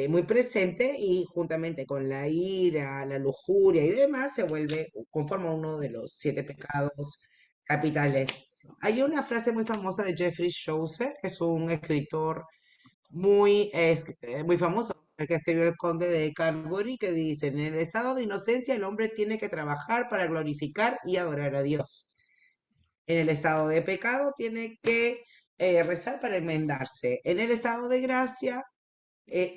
muy presente y juntamente con la ira, la lujuria y demás se vuelve, conforma uno de los 7 pecados capitales. Hay una frase muy famosa de Jeffrey Chaucer, que es un escritor muy famoso, el que escribió El Conde de Canterbury, que dice, en el estado de inocencia el hombre tiene que trabajar para glorificar y adorar a Dios. En el estado de pecado tiene que rezar para enmendarse. En el estado de gracia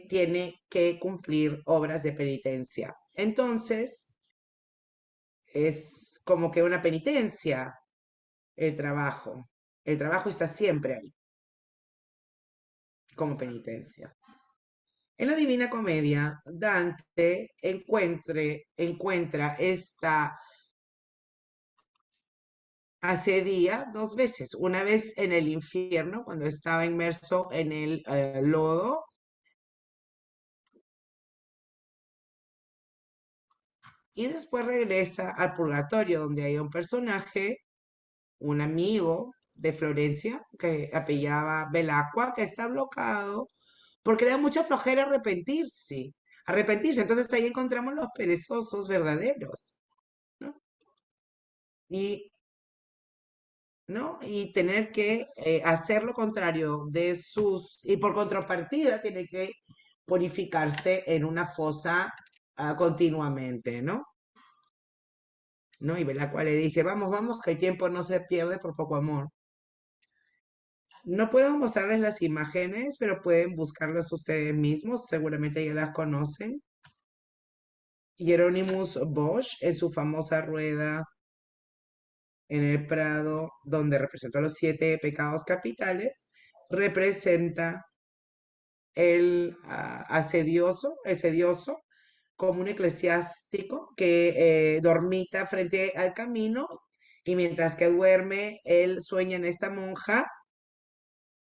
tiene que cumplir obras de penitencia. Entonces, es como que una penitencia el trabajo. El trabajo está siempre ahí, como penitencia. En la Divina Comedia, Dante encuentra esta asedia 2 veces. Una vez en el infierno, cuando estaba inmerso en el lodo, y después regresa al purgatorio, donde hay un personaje, un amigo de Florencia, que apellaba Belacqua, que está bloqueado porque le da mucha flojera arrepentirse. Arrepentirse. Entonces ahí encontramos los perezosos verdaderos, ¿no? Y, ¿no? Y tener que hacer lo contrario de y por contrapartida tiene que purificarse en una fosa continuamente, ¿no? ¿No? Y Belacqua le dice, vamos, vamos, que el tiempo no se pierde por poco amor. No puedo mostrarles las imágenes, pero pueden buscarlas ustedes mismos, seguramente ya las conocen. Hieronymus Bosch, en su famosa rueda en el Prado, donde representó los 7 pecados capitales, representa el sedioso, como un eclesiástico que dormita frente al camino y mientras que duerme, él sueña en esta monja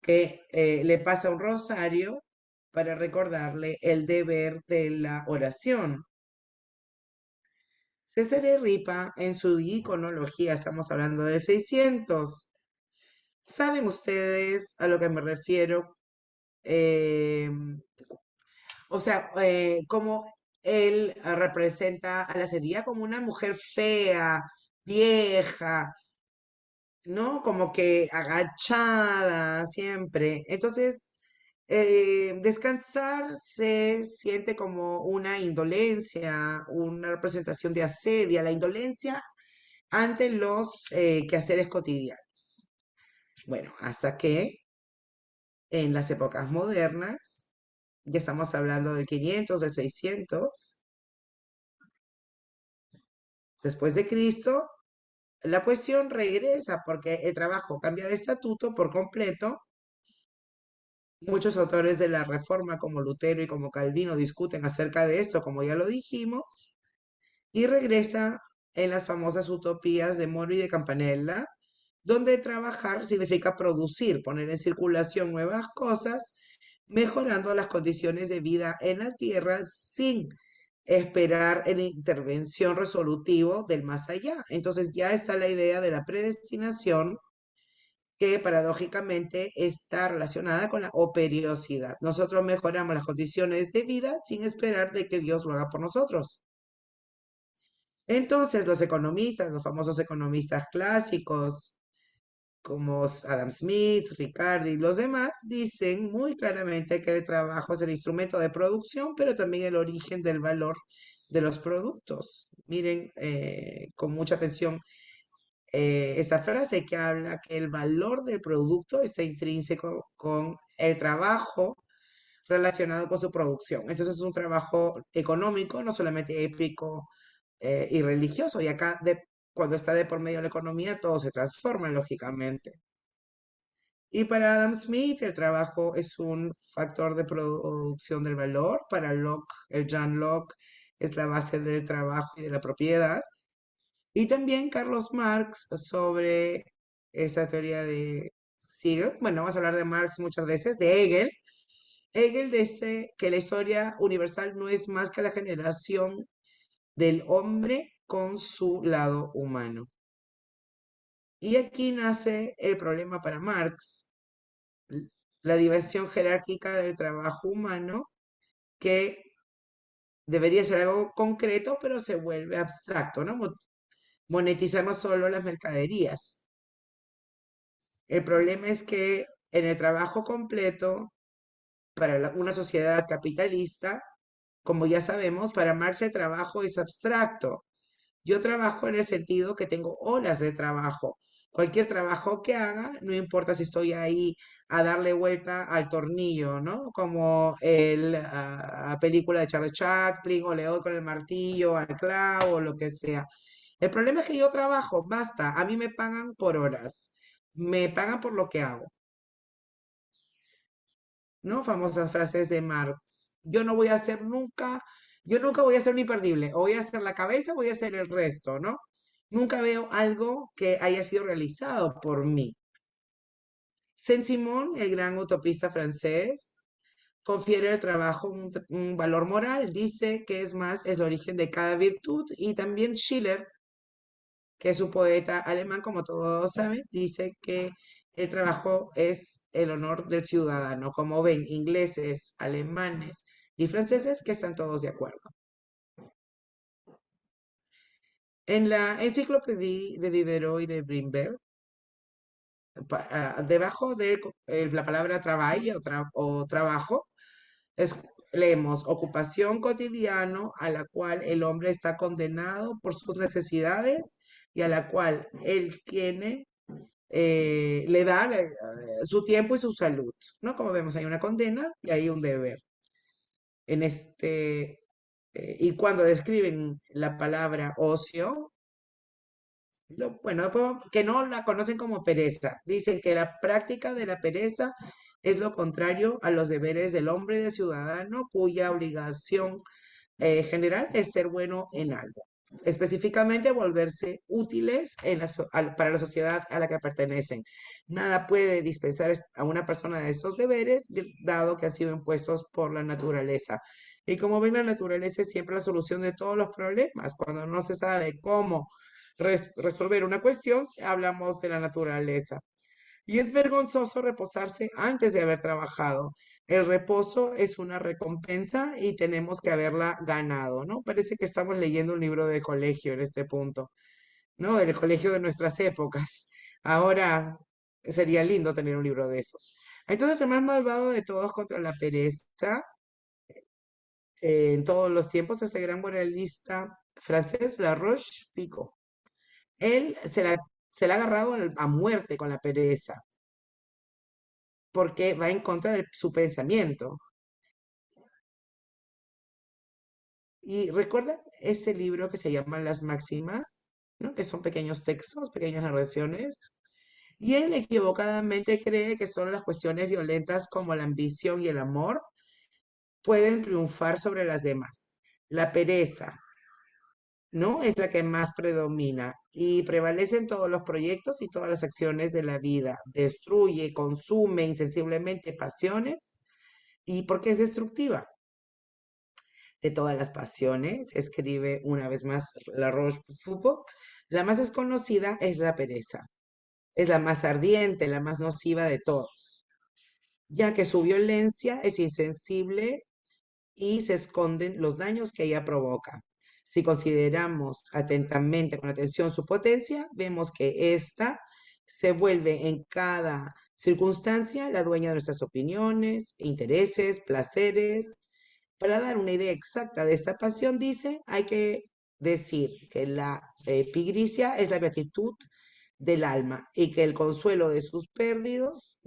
que le pasa un rosario para recordarle el deber de la oración. César Ripa, en su iconología, estamos hablando del 600. ¿Saben ustedes a lo que me refiero? Eh, o sea, cómo él representa a la sería como una mujer fea, vieja, ¿no? Como que agachada siempre. Entonces, descansar se siente como una indolencia, una representación de asedia, la indolencia ante los quehaceres cotidianos. Bueno, hasta que en las épocas modernas, ya estamos hablando del 500, del 600, después de Cristo, la cuestión regresa porque el trabajo cambia de estatuto por completo. Muchos autores de la Reforma, como Lutero y como Calvino, discuten acerca de esto, como ya lo dijimos, y regresa en las famosas utopías de Moro y de Campanella, donde trabajar significa producir, poner en circulación nuevas cosas, mejorando las condiciones de vida en la tierra sin esperar en intervención resolutivo del más allá. Entonces ya está la idea de la predestinación que paradójicamente está relacionada con la operiosidad. Nosotros mejoramos las condiciones de vida sin esperar de que Dios lo haga por nosotros. Entonces, los economistas, los famosos economistas clásicos, como Adam Smith, Ricardo y los demás, dicen muy claramente que el trabajo es el instrumento de producción, pero también el origen del valor de los productos. Miren con mucha atención esta frase que habla que el valor del producto está intrínseco con el trabajo relacionado con su producción. Entonces es un trabajo económico, no solamente épico y religioso. Y acá, cuando está de por medio de la economía, todo se transforma lógicamente. Y para Adam Smith, el trabajo es un factor de producción del valor. Para Locke, el John Locke, es la base del trabajo y de la propiedad. Y también Carlos Marx sobre esa teoría de Siegel. Bueno, vamos a hablar de Marx muchas veces, de Hegel. Hegel dice que la historia universal no es más que la generación del hombre con su lado humano. Y aquí nace el problema para Marx, la diversión jerárquica del trabajo humano que debería ser algo concreto, pero se vuelve abstracto, ¿no? Monetizamos solo las mercaderías. El problema es que en el trabajo completo, para una sociedad capitalista, como ya sabemos, para Marx el trabajo es abstracto. Yo trabajo en el sentido que tengo horas de trabajo. Cualquier trabajo que haga, no importa si estoy ahí a darle vuelta al tornillo, ¿no? Como la película de Charles Chaplin, o le doy con el martillo al clavo, o lo que sea. El problema es que yo trabajo, basta, a mí me pagan por horas, me pagan por lo que hago, ¿no? Famosas frases de Marx. Yo no voy a hacer nunca, yo nunca voy a ser un imperdible, o voy a hacer la cabeza o voy a hacer el resto, ¿no? Nunca veo algo que haya sido realizado por mí. Saint-Simon, el gran utopista francés, confiere al trabajo un valor moral, dice que es más, es el origen de cada virtud, y también Schiller, que es un poeta alemán, como todos saben, dice que el trabajo es el honor del ciudadano. Como ven, ingleses, alemanes y franceses que están todos de acuerdo. En la enciclopedia de Diderot y de Brimberg, debajo de la palabra trabajo o trabajo, es- leemos ocupación cotidiano a la cual el hombre está condenado por sus necesidades y a la cual él tiene le da su tiempo y su salud, ¿no? Como vemos, hay una condena y hay un deber. En y cuando describen la palabra ocio, bueno, que no la conocen como pereza, dicen que la práctica de la pereza es lo contrario a los deberes del hombre y del ciudadano, cuya obligación general es ser bueno en algo. Específicamente, volverse útiles para la sociedad a la que pertenecen. Nada puede dispensar a una persona de esos deberes, dado que han sido impuestos por la naturaleza. Y como ven, la naturaleza es siempre la solución de todos los problemas. Cuando no se sabe cómo resolver una cuestión, hablamos de la naturaleza. Y es vergonzoso reposarse antes de haber trabajado. El reposo es una recompensa y tenemos que haberla ganado, ¿no? Parece que estamos leyendo un libro de colegio en este punto, ¿no? Del colegio de nuestras épocas. Ahora sería lindo tener un libro de esos. Entonces, el más malvado de todos contra la pereza, en todos los tiempos, este gran moralista francés, La Roche-Pico. Él se la ha agarrado a muerte con la pereza porque va en contra de su pensamiento. Y recuerda ese libro que se llama Las Máximas, ¿no? Que son pequeños textos, pequeñas narraciones. Y él equivocadamente cree que solo las cuestiones violentas como la ambición y el amor pueden triunfar sobre las demás. La pereza, ¿no? Es la que más predomina y prevalece en todos los proyectos y todas las acciones de la vida. Destruye, consume insensiblemente pasiones y porque es destructiva. De todas las pasiones, escribe una vez más La Rochefoucauld, la más desconocida es la pereza. Es la más ardiente, la más nociva de todos, ya que su violencia es insensible y se esconden los daños que ella provoca. Si consideramos atentamente, con atención, su potencia, vemos que ésta se vuelve en cada circunstancia la dueña de nuestras opiniones, intereses, placeres. Para dar una idea exacta de esta pasión, dice, hay que decir que la epigricia es la beatitud del alma y que el consuelo de sus pérdidas,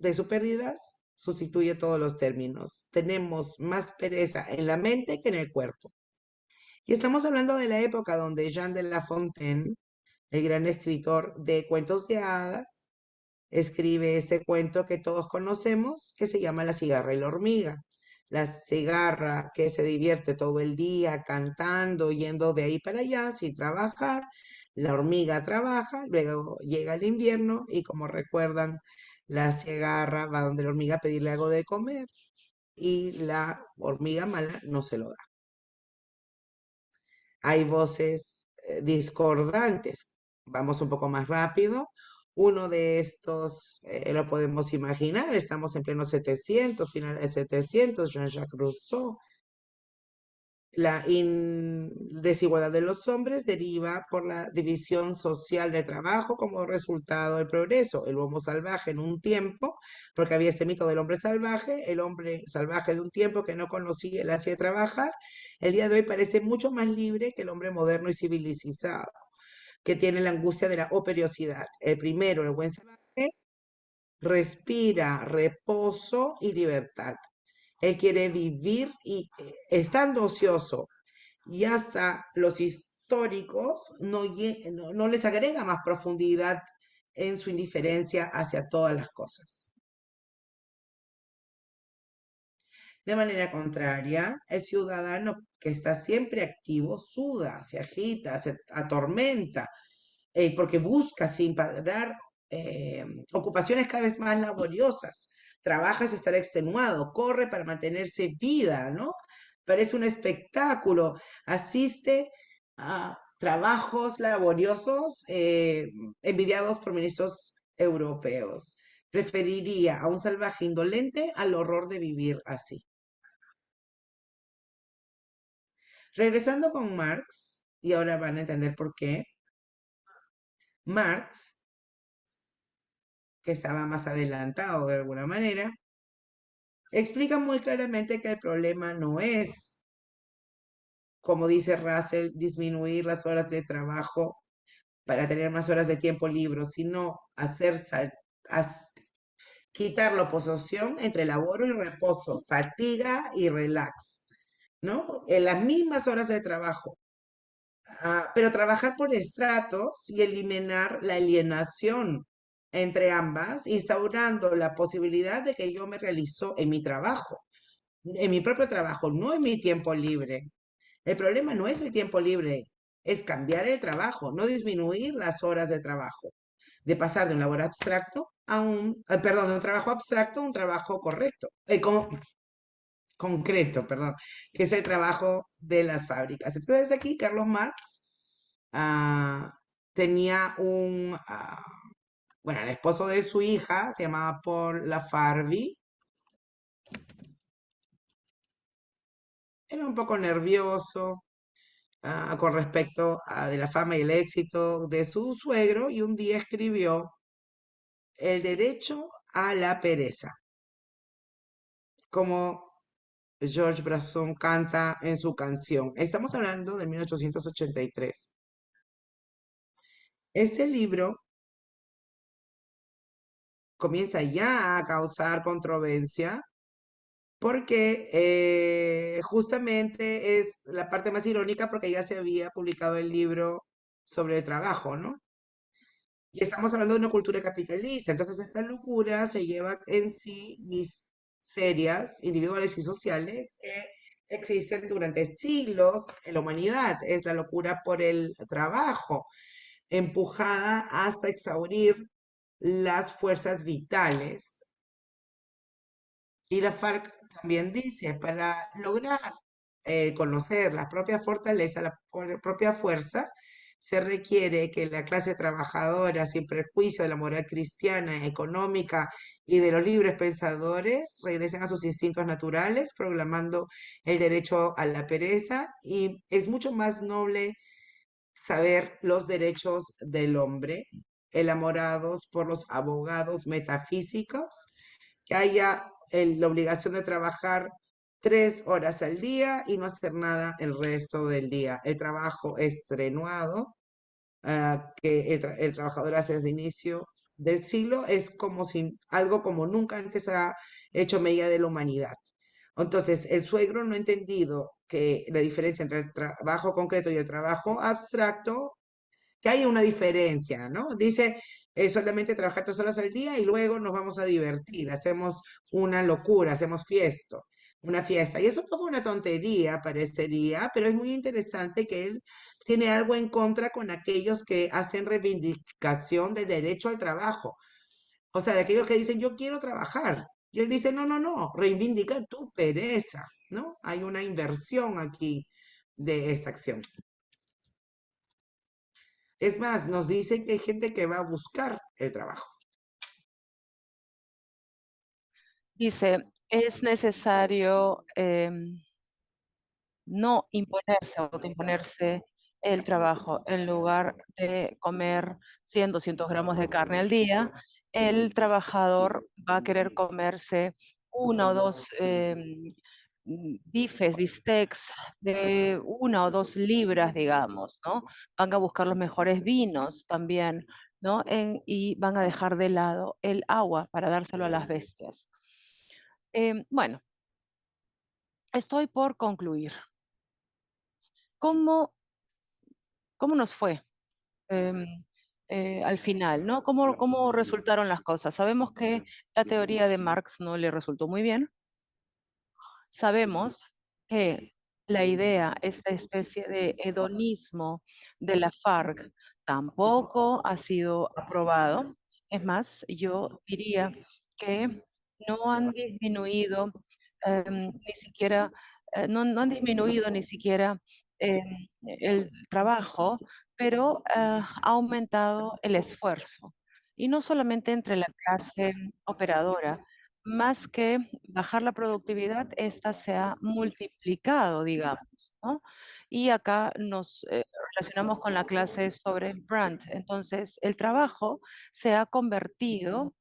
sustituye todos los términos. Tenemos más pereza en la mente que en el cuerpo. Y estamos hablando de la época donde Jean de La Fontaine, el gran escritor de cuentos de hadas, escribe este cuento que todos conocemos, que se llama La cigarra y la hormiga. La cigarra que se divierte todo el día cantando, yendo de ahí para allá sin trabajar. La hormiga trabaja, luego llega el invierno y como recuerdan, la cigarra va donde la hormiga a pedirle algo de comer y la hormiga mala no se lo da. Hay voces discordantes. Vamos un poco más rápido. Uno de estos lo podemos imaginar. Estamos en pleno 700, final de 700, Jean-Jacques Rousseau. La desigualdad de los hombres deriva por la división social de trabajo como resultado del progreso. El homo salvaje en un tiempo, porque había este mito del hombre salvaje, el hombre salvaje de un tiempo que no conocía el ansia de trabajar, el día de hoy parece mucho más libre que el hombre moderno y civilizado, que tiene la angustia de la operiosidad. El primero, el buen salvaje, respira reposo y libertad. Él quiere vivir y estando ocioso, y hasta los históricos no les agrega más profundidad en su indiferencia hacia todas las cosas. De manera contraria, el ciudadano que está siempre activo suda, se agita, se atormenta, porque busca sin parar ocupaciones cada vez más laboriosas. Trabaja sin estar extenuado, corre para mantenerse vida, ¿no? Parece un espectáculo, asiste a trabajos laboriosos envidiados por ministros europeos. Preferiría a un salvaje indolente al horror de vivir así. Regresando con Marx, y ahora van a entender por qué, Marx, que estaba más adelantado de alguna manera, explica muy claramente que el problema no es, como dice Russell, disminuir las horas de trabajo para tener más horas de tiempo libre, sino quitar la oposición entre laboro y reposo, fatiga y relax, ¿no? En las mismas horas de trabajo. Pero trabajar por estratos y eliminar la alienación entre ambas, instaurando la posibilidad de que yo me realizo en mi trabajo, en mi propio trabajo, no en mi tiempo libre. El problema no es el tiempo libre, es cambiar el trabajo, no disminuir las horas de trabajo, de pasar de un labor abstracto a perdón, de un trabajo abstracto a un trabajo correcto, concreto, perdón, que es el trabajo de las fábricas. Entonces aquí Carlos Marx ah, tenía bueno, el esposo de su hija se llamaba Paul Lafargue, era un poco nervioso con respecto a de la fama y el éxito de su suegro y un día escribió El derecho a la pereza, como George Brassens canta en su canción. Estamos hablando de 1883. Este libro comienza ya a causar controversia porque justamente es la parte más irónica porque ya se había publicado el libro sobre el trabajo, ¿no? Y estamos hablando de una cultura capitalista, entonces esta locura se lleva en sí miserias individuales y sociales que existen durante siglos en la humanidad. Es la locura por el trabajo, empujada hasta exhaurir las fuerzas vitales. Y la FARC también dice, para lograr conocer la propia fortaleza, la propia fuerza, se requiere que la clase trabajadora, sin perjuicio de la moral cristiana, económica y de los libres pensadores, regresen a sus instintos naturales, proclamando el derecho a la pereza. Y es mucho más noble saber los derechos del hombre, elaborados por los abogados metafísicos, que haya la obligación de trabajar 3 horas al día y no hacer nada el resto del día. El trabajo extenuado que el trabajador hace desde el inicio del siglo es como si algo como nunca antes ha hecho medida de la humanidad. Entonces, el suegro no ha entendido que la diferencia entre el trabajo concreto y el trabajo abstracto, que hay una diferencia, ¿no? Dice, solamente trabajar 3 horas al día y luego nos vamos a divertir, hacemos una locura, hacemos una fiesta. Y eso es como una tontería, parecería, pero es muy interesante que él tiene algo en contra con aquellos que hacen reivindicación del derecho al trabajo. O sea, de aquellos que dicen, yo quiero trabajar. Y él dice, no, no, no, reivindica tu pereza, ¿no? Hay una inversión aquí de esta acción. Es más, nos dice que hay gente que va a buscar el trabajo. Dice, es necesario no imponerse, autoimponerse el trabajo. En lugar de comer 100, 200 gramos de carne al día, el trabajador va a querer comerse una o dos bifes, bistecs de 1 o 2 libras, digamos, ¿no? Van a buscar los mejores vinos también, ¿no? Y van a dejar de lado el agua para dárselo a las bestias. Bueno, estoy por concluir. ¿Cómo, cómo nos fue em, al final, ¿no? ¿Cómo resultaron las cosas? Sabemos que la teoría de Marx no le resultó muy bien. Sabemos que la idea, esta especie de hedonismo de la FARC, tampoco ha sido aprobado. Es más, yo diría que no han disminuido ni siquiera, no han disminuido ni siquiera el trabajo, pero ha aumentado el esfuerzo. Y no solamente entre la clase operadora, más que bajar la productividad, esta se ha multiplicado, digamos, ¿no? Y acá nos relacionamos con la clase sobre el brand. Entonces, el trabajo se ha convertido,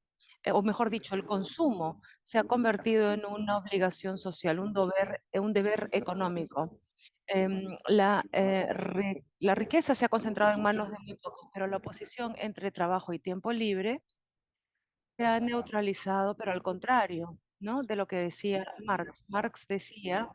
o mejor dicho, el consumo se ha convertido en una obligación social, un deber económico. La riqueza se ha concentrado en manos de muy pocos, pero la oposición entre trabajo y tiempo libre se ha neutralizado, pero al contrario, ¿no? De lo que decía Marx. Marx decía,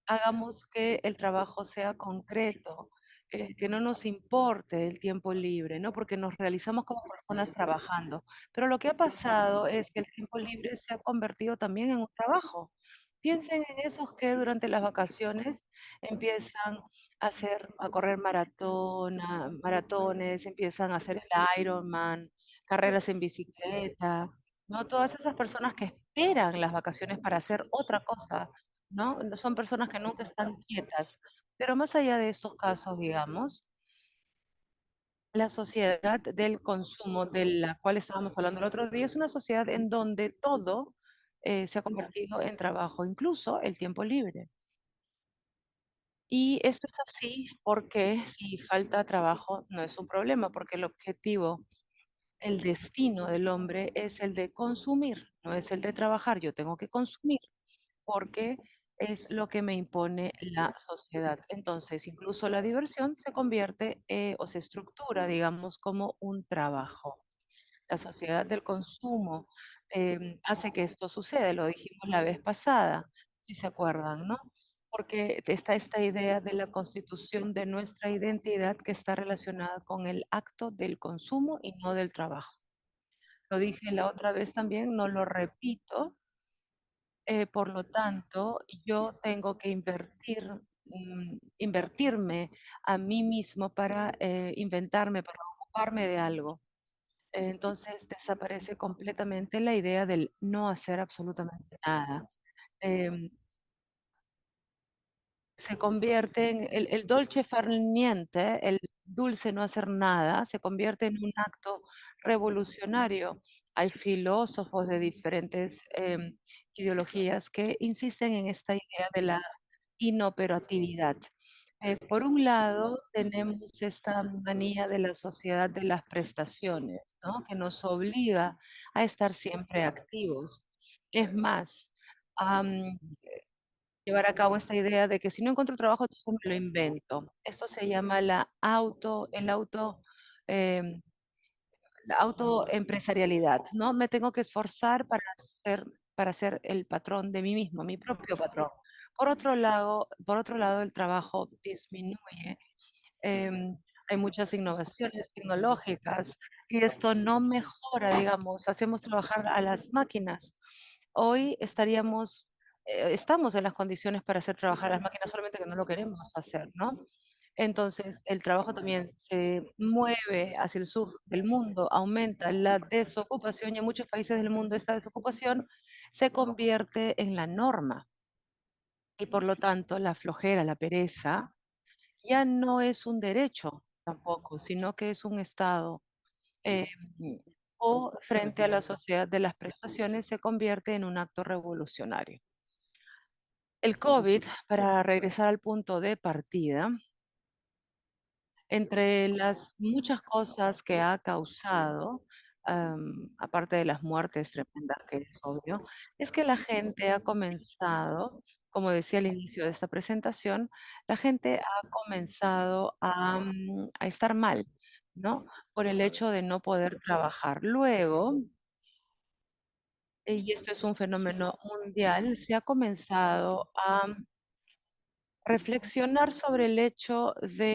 hagamos que el trabajo sea concreto, que no nos importe el tiempo libre, ¿no? Porque nos realizamos como personas trabajando. Pero lo que ha pasado es que el tiempo libre se ha convertido también en un trabajo. Piensen en esos que durante las vacaciones empiezan a correr maratones, empiezan a hacer el Ironman, carreras en bicicleta, ¿no? Todas esas personas que esperan las vacaciones para hacer otra cosa, ¿no? No son personas que nunca están quietas. Pero más allá de estos casos, digamos, la sociedad del consumo de la cual estábamos hablando el otro día es una sociedad en donde todo se ha convertido en trabajo, incluso el tiempo libre. Y esto es así porque si falta trabajo no es un problema, porque el objetivo, el destino del hombre es el de consumir, no es el de trabajar. Yo tengo que consumir porque es lo que me impone la sociedad. Entonces, incluso la diversión se convierte o se estructura, digamos, como un trabajo. La sociedad del consumo hace que esto suceda, lo dijimos la vez pasada, si se acuerdan, ¿no? Porque está esta idea de la constitución de nuestra identidad que está relacionada con el acto del consumo y no del trabajo. Lo dije la otra vez también, no lo repito. Por lo tanto, yo tengo que invertirme a mí mismo para inventarme, para ocuparme de algo. Entonces desaparece completamente la idea del no hacer absolutamente nada. Em, Se convierte en el dolce far niente, el dulce no hacer nada, se convierte en un acto revolucionario. Hay filósofos de diferentes ideologías que insisten en esta idea de la inoperatividad. Por un lado, tenemos esta manía de la sociedad de las prestaciones, ¿no? Que nos obliga a estar siempre activos. Es más, llevar a cabo esta idea de que si no encuentro trabajo, entonces me lo invento. Esto se llama em, la autoempresarialidad, ¿no? Me tengo que esforzar para ser el patrón de mí mismo, mi propio patrón. Por otro lado, el trabajo disminuye. em, Hay muchas innovaciones tecnológicas y esto no mejora, digamos, hacemos trabajar a las máquinas. Hoy estamos en las condiciones para hacer trabajar a las máquinas, solamente que no lo queremos hacer, ¿no? Entonces, el trabajo también se mueve hacia el sur del mundo, aumenta la desocupación y en muchos países del mundo esta desocupación se convierte en la norma y por lo tanto la flojera, la pereza, ya no es un derecho tampoco, sino que es un estado. eh, o frente a la sociedad de las prestaciones se convierte en un acto revolucionario. El COVID, para regresar al punto de partida, entre las muchas cosas que ha causado, aparte de las muertes tremendas, que es obvio, es que la gente ha comenzado, como decía al inicio de esta presentación, la gente ha comenzado a estar mal, ¿no? Por el hecho de no poder trabajar. Luego, y esto es un fenómeno mundial, se ha comenzado a reflexionar sobre el hecho de,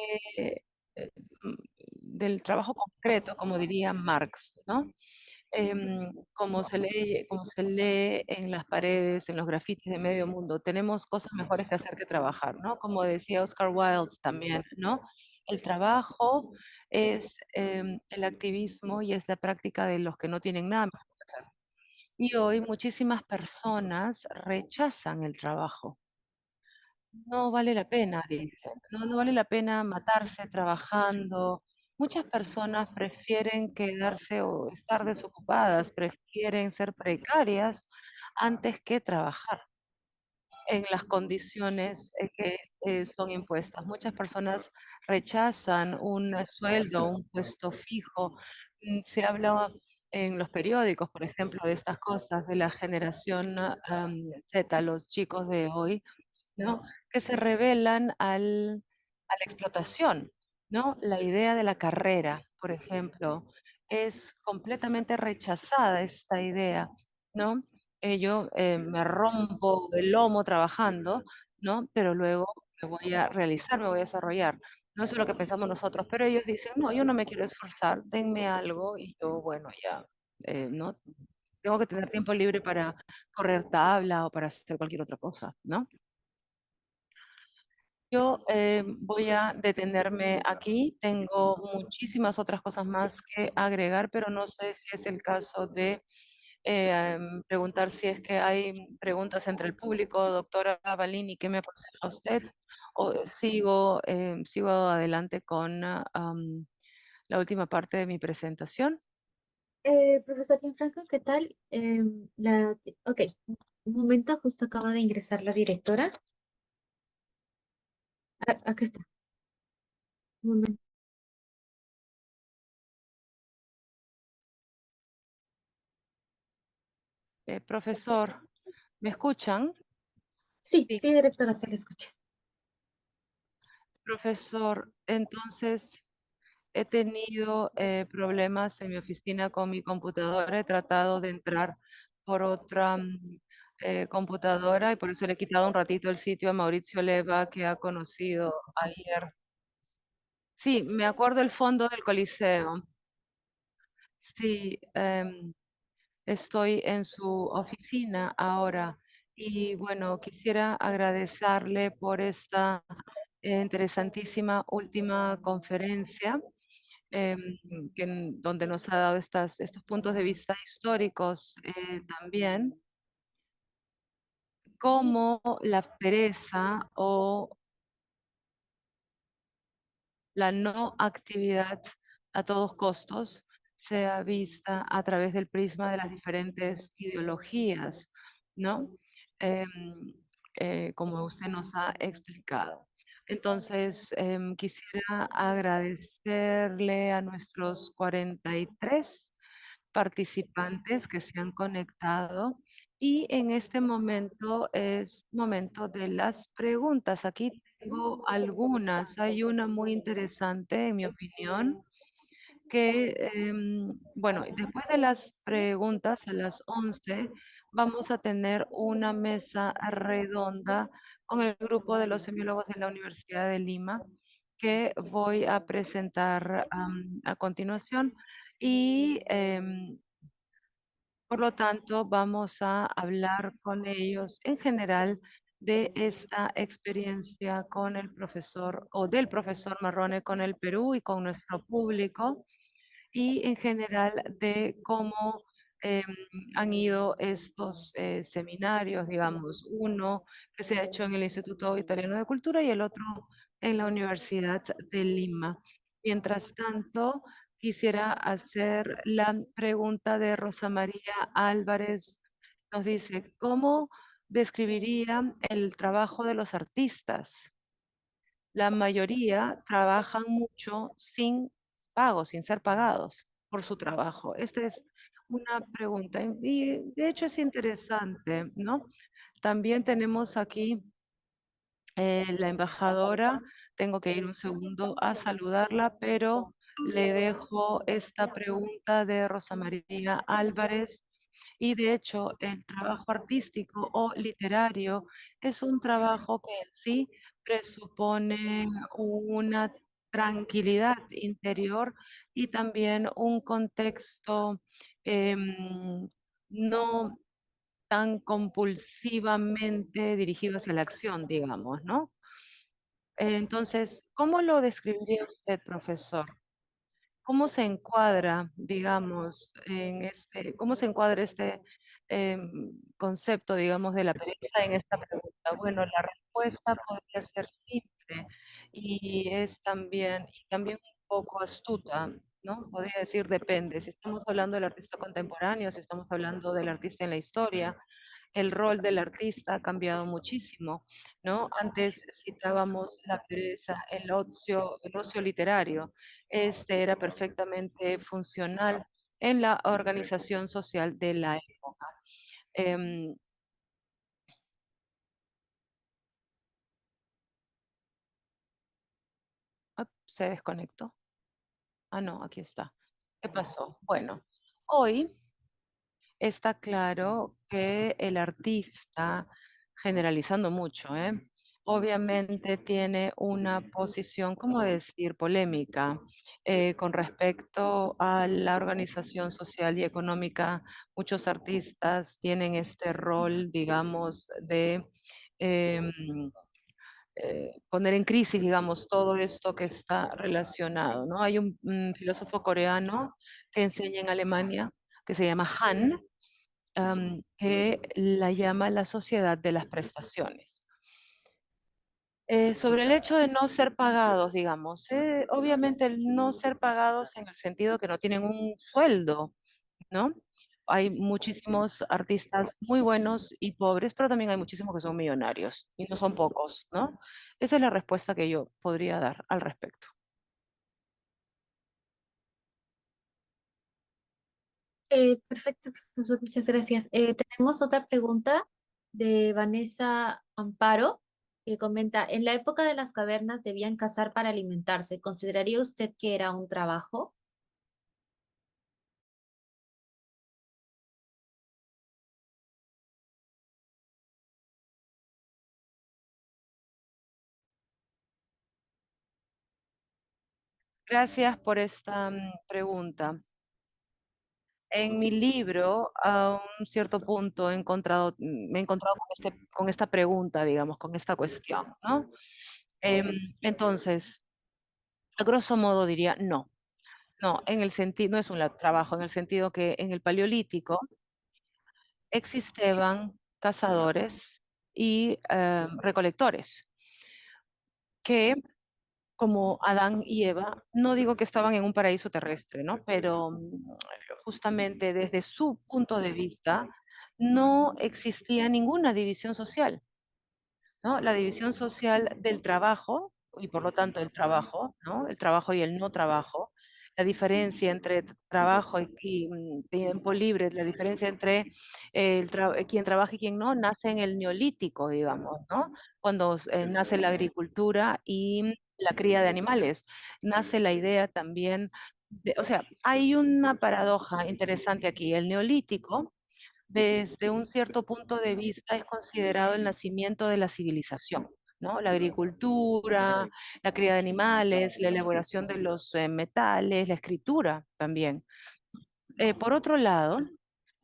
mm, del trabajo concreto, como diría Marx, ¿no? Como se lee en las paredes, en los grafitis de medio mundo, tenemos cosas mejores que hacer que trabajar, ¿no? Como decía Oscar Wilde también, ¿no? El trabajo es el activismo y es la práctica de los que no tienen nada mejor que hacer. Y hoy muchísimas personas rechazan el trabajo. No vale la pena, dicen. No vale la pena matarse trabajando. Muchas personas prefieren quedarse o estar desocupadas, prefieren ser precarias antes que trabajar en las condiciones que son impuestas. Muchas personas rechazan un sueldo, un puesto fijo. Se habla en los periódicos, por ejemplo, de estas cosas de la generación Z, los chicos de hoy, ¿no? Que se rebelan a la explotación, ¿no? La idea de la carrera, por ejemplo, es completamente rechazada esta idea, ¿no? Yo me rompo el lomo trabajando, ¿no? Pero luego me voy a realizar, me voy a desarrollar. No eso es lo que pensamos nosotros, pero ellos dicen, no, yo no me quiero esforzar, denme algo y yo, bueno, ya, ¿no? Tengo que tener tiempo libre para correr tabla o para hacer cualquier otra cosa, ¿no? Yo voy a detenerme aquí. Tengo muchísimas otras cosas más que agregar, pero no sé si es el caso de preguntar si es que hay preguntas entre el público. Doctora Balini, ¿qué me aconseja usted? O sigo adelante con la última parte de mi presentación. Profesor Gianfranco, ¿qué tal? Ok, un momento, justo acaba de ingresar la directora. Acá está. Un momento. Profesor, ¿me escuchan? Sí, Sí, sí, directora, se le escucha. profesor, entonces he tenido problemas en mi oficina con mi computadora. He tratado de entrar por otra computadora y por eso le he quitado un ratito el sitio a Mauricio Leva, que ha conocido ayer. Sí, me acuerdo el fondo del Coliseo. Sí, estoy en su oficina ahora y bueno, quisiera agradecerle por esta interesantísima última conferencia em, donde nos ha dado estos puntos de vista históricos también, como la pereza o la no actividad a todos costos sea vista a través del prisma de las diferentes ideologías, ¿no? Em, Como usted nos ha explicado. Entonces, quisiera agradecerle a nuestros 43 participantes que se han conectado y en este momento es momento de las preguntas. Aquí tengo algunas. Hay una muy interesante, en mi opinión, que, bueno, después de las preguntas a las 11 vamos a tener una mesa redonda con el grupo de los semiólogos de la Universidad de Lima que voy a presentar a continuación. Y por lo tanto, vamos a hablar con ellos en general de esta experiencia con el profesor o del profesor Marrone con el Perú y con nuestro público y en general de cómo em, han ido estos seminarios, digamos, uno que se ha hecho en el Instituto Italiano de Cultura y el otro en la Universidad de Lima. Mientras tanto, quisiera hacer la pregunta de Rosa María Álvarez. Nos dice, ¿cómo describiría el trabajo de los artistas. La mayoría trabajan mucho sin pago, sin ser pagados por su trabajo. Esta es una pregunta y de hecho es interesante, ¿no? También tenemos aquí la embajadora. Tengo que ir un segundo a saludarla, pero le dejo esta pregunta de Rosa María Álvarez. Y de hecho, el trabajo artístico o literario es un trabajo que en sí presupone una tranquilidad interior y también un contexto no tan compulsivamente dirigido hacia la acción, digamos, ¿no? Entonces, ¿cómo lo describiría usted, profesor? ¿Cómo se encuadra, digamos, cómo se encuadra este concepto, digamos, de la pereza en esta pregunta? Bueno, la respuesta podría ser simple y también un poco astuta, ¿no? Podría decir depende. Si estamos hablando del artista contemporáneo, si estamos hablando del artista en la historia, el rol del artista ha cambiado muchísimo, ¿no? Antes citábamos la pereza, el ocio literario. Este era perfectamente funcional en la organización social de la época. Em, Se desconectó. Ah, no, aquí está. ¿Qué pasó? Bueno, hoy está claro que el artista, generalizando mucho, obviamente tiene una posición, ¿cómo decir?, polémica con respecto a la organización social y económica. Muchos artistas tienen este rol, digamos, de em, poner en crisis, digamos, todo esto que está relacionado, ¿no? Hay un filósofo coreano que enseña en Alemania que se llama Han, que la llama la sociedad de las prestaciones. Sobre el hecho de no ser pagados, digamos, obviamente el no ser pagados en el sentido que no tienen un sueldo, ¿no? Hay muchísimos artistas muy buenos y pobres, pero también hay muchísimos que son millonarios y no son pocos, ¿no? Esa es la respuesta que yo podría dar al respecto. Perfecto, profesor, muchas gracias. Tenemos otra pregunta de Vanessa Amparo, que comenta, en la época de las cavernas debían cazar para alimentarse. ¿Consideraría usted que era un trabajo? Gracias por esta pregunta. En mi libro, a un cierto punto me he encontrado con esta pregunta, digamos, con esta cuestión, ¿no? Em, entonces, a grosso modo diría no. No, en el sentido, no es un trabajo, en el sentido que en el Paleolítico existían cazadores y recolectores que, como Adán y Eva, no digo que estaban en un paraíso terrestre, ¿no? Pero justamente desde su punto de vista no existía ninguna división social. ¿No? La división social del trabajo, y por lo tanto el trabajo, ¿no? El trabajo y el no trabajo, la diferencia entre trabajo y tiempo libre, la diferencia entre quien trabaja y quien no, nace en el neolítico, digamos, ¿no? Cuando nace la agricultura y la cría de animales, nace la idea también, o sea, hay una paradoja interesante aquí. El neolítico desde un cierto punto de vista es considerado el nacimiento de la civilización, ¿no? La agricultura, la cría de animales, la elaboración de los metales, la escritura también. Por otro lado,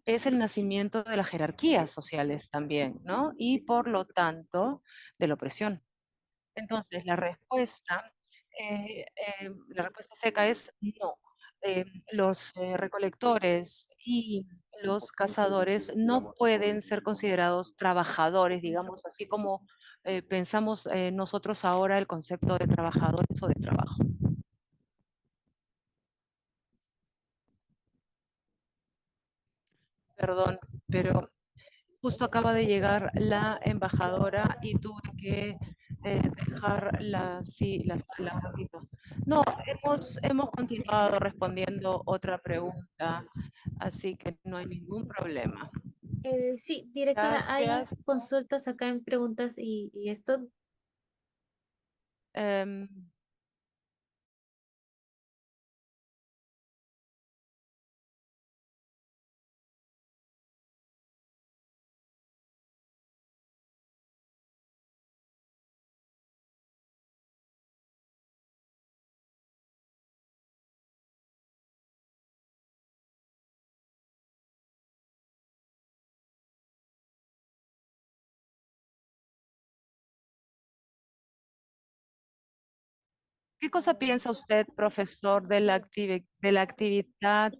es el nacimiento de las jerarquías sociales también, ¿no? Y por lo tanto, de la opresión. Entonces, la respuesta seca es no. Los recolectores y los cazadores no pueden ser considerados trabajadores, digamos, así como pensamos nosotros ahora el concepto de trabajadores o de trabajo. Perdón, pero Justo acaba de llegar la embajadora y tuve que dejar sí, la sala un ratito. No, hemos continuado respondiendo otra pregunta, así que no hay ningún problema. Sí, directora, hay Gracias. consultas acá en preguntas y esto. Em, ¿Qué cosa piensa usted, profesor, de de la actividad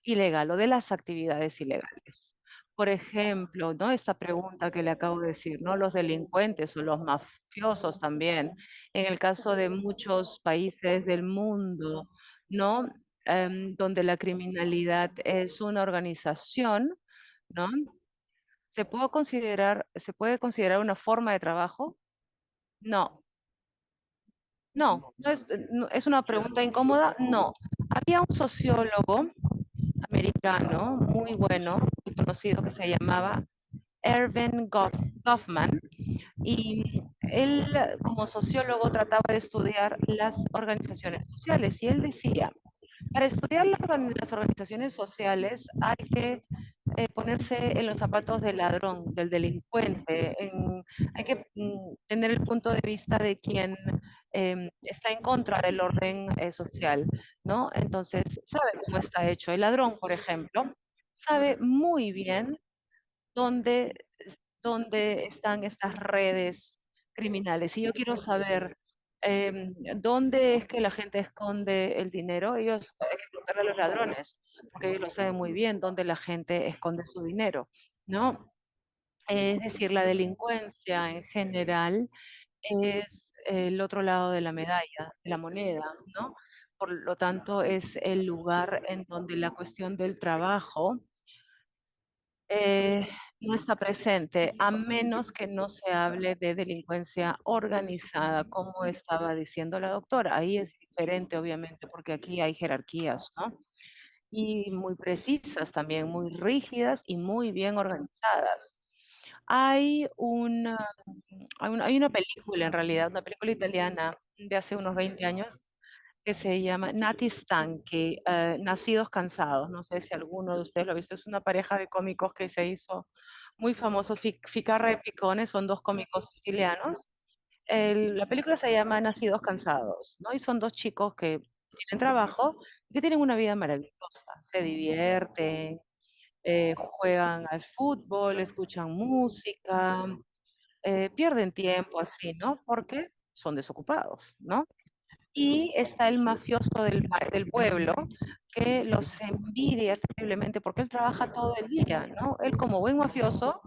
ilegal o de las actividades ilegales? Por ejemplo, ¿no? Esta pregunta que le acabo de decir, ¿no? Los delincuentes o los mafiosos también, en el caso de muchos países del mundo, ¿no? Donde la criminalidad es una organización, ¿no? Se puede considerar una forma de trabajo? No. No, es una pregunta incómoda. No. Había un sociólogo americano muy bueno y conocido que se llamaba Goffman y él como sociólogo trataba de estudiar las organizaciones sociales y él decía, para estudiar las organizaciones sociales hay que ponerse en los zapatos del ladrón, del delincuente, hay que tener el punto de vista de quien está en contra del orden social, ¿no? Entonces, sabe cómo está hecho. El ladrón, por ejemplo, sabe muy bien dónde, dónde están estas redes criminales. Si yo quiero saber dónde es que la gente esconde el dinero, ellos hay que preguntarle a los ladrones, porque ellos lo saben muy bien dónde la gente esconde su dinero, ¿no? Es decir, la delincuencia en general es el otro lado de la medalla, de la moneda, ¿no? Por lo tanto, es el lugar en donde la cuestión del trabajo no está presente, a menos que no se hable de delincuencia organizada, como estaba diciendo la doctora. Ahí es diferente, obviamente, porque aquí hay jerarquías, ¿no? Y muy precisas también, muy rígidas y muy bien organizadas. Hay hay una película, en realidad, una película italiana de hace unos 20 años, que se llama Nati Stanchi, Nacidos Cansados. No sé si alguno de ustedes lo ha visto. Es una pareja de cómicos que se hizo muy famoso. Ficarra y Picone son dos cómicos sicilianos. La película se llama Nacidos Cansados, ¿no? Y son dos chicos que tienen trabajo y que tienen una vida maravillosa. Se divierten, juegan al fútbol, escuchan música, pierden tiempo así, ¿no? Porque son desocupados, ¿no? Y está el mafioso del pueblo que los envidia terriblemente porque él trabaja todo el día, ¿no? Él como buen mafioso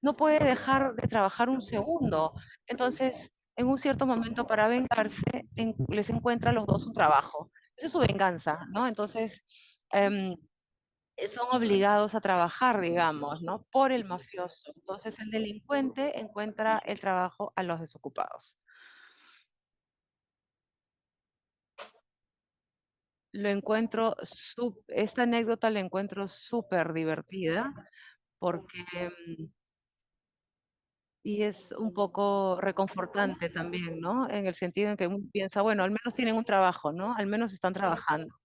no puede dejar de trabajar un segundo. Entonces, en un cierto momento para vengarse, les encuentra a los dos un trabajo. Esa es su venganza, ¿no? Entonces, em, son obligados a trabajar, digamos, ¿no? Por el mafioso. Entonces, el delincuente encuentra el trabajo a los desocupados. Esta anécdota la encuentro súper divertida porque, y es un poco reconfortante también, ¿no? En el sentido en que uno piensa, bueno, al menos tienen un trabajo, ¿no? Al menos están trabajando.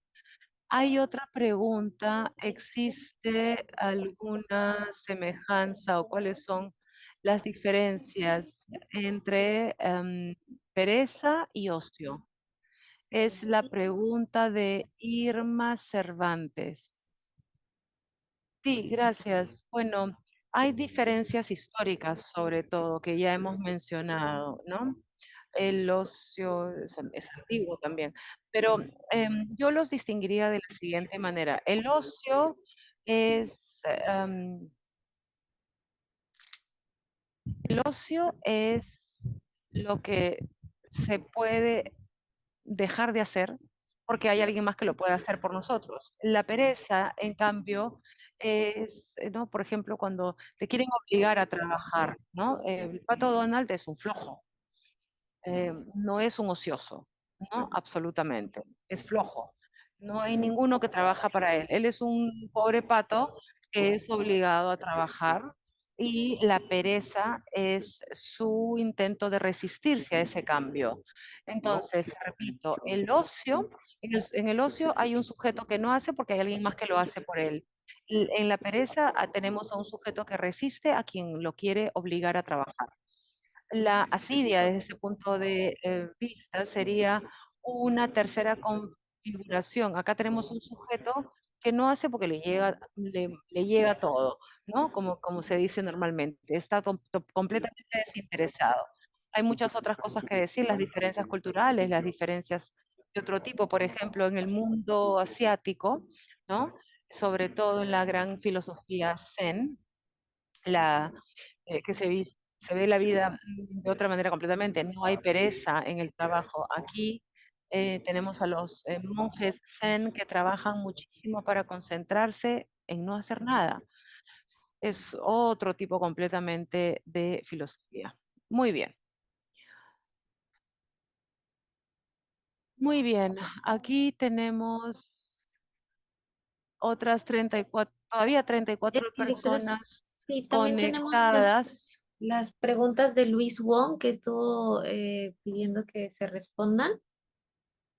Hay otra pregunta, ¿existe alguna semejanza o cuáles son las diferencias entre pereza y ocio? Es la pregunta de Irma Cervantes. Sí, gracias. Bueno, hay diferencias históricas, sobre todo, que ya hemos mencionado, ¿no? El ocio es antiguo también, pero yo los distinguiría de la siguiente manera. El ocio es, el ocio es lo que se puede dejar de hacer porque hay alguien más que lo puede hacer por nosotros. La pereza, en cambio, ¿no? Por ejemplo, cuando te quieren obligar a trabajar, ¿no? El pato Donald es un flojo, no es un ocioso, ¿no? Absolutamente, es flojo. No hay ninguno que trabaja para él. Él es un pobre pato que es obligado a trabajar y la pereza es su intento de resistirse a ese cambio. Entonces, repito, el ocio, en el ocio hay un sujeto que no hace porque hay alguien más que lo hace por él. En la pereza tenemos a un sujeto que resiste a quien lo quiere obligar a trabajar. La asidia, desde ese punto de vista, sería una tercera configuración. Acá tenemos un sujeto que no hace porque le llega todo, ¿no? Como se dice normalmente. Está completamente desinteresado. Hay muchas otras cosas que decir, las diferencias culturales, las diferencias de otro tipo. Por ejemplo, en el mundo asiático, ¿no? Sobre todo en la gran filosofía Zen, la, se ve la vida de otra manera completamente. No hay pereza en el trabajo. Aquí tenemos a los monjes zen que trabajan muchísimo para concentrarse en no hacer nada. Es otro tipo completamente de filosofía. Muy bien, muy bien. Aquí tenemos otras 34, todavía 34 Directora, personas sí, también tenemos conectadas. las preguntas de Luis Wong que estuvo pidiendo que se respondan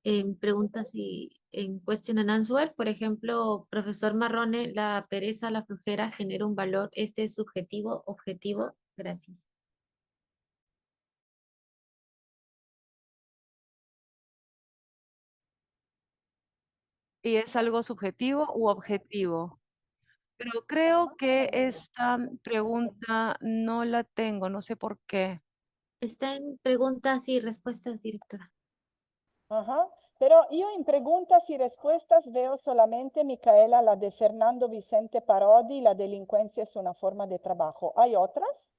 en preguntas y en question and answer. Por ejemplo, profesor Marrone, la pereza, la flojera genera un valor. ¿Este es subjetivo, objetivo? Gracias. ¿Y es algo subjetivo u objetivo? Pero creo que esta pregunta no la tengo, no sé por qué. Está en preguntas y respuestas, directora. Ajá. Pero yo en preguntas y respuestas veo solamente, Micaela, la de Fernando Vicente Parodi, la delincuencia es una forma de trabajo. ¿Hay otras?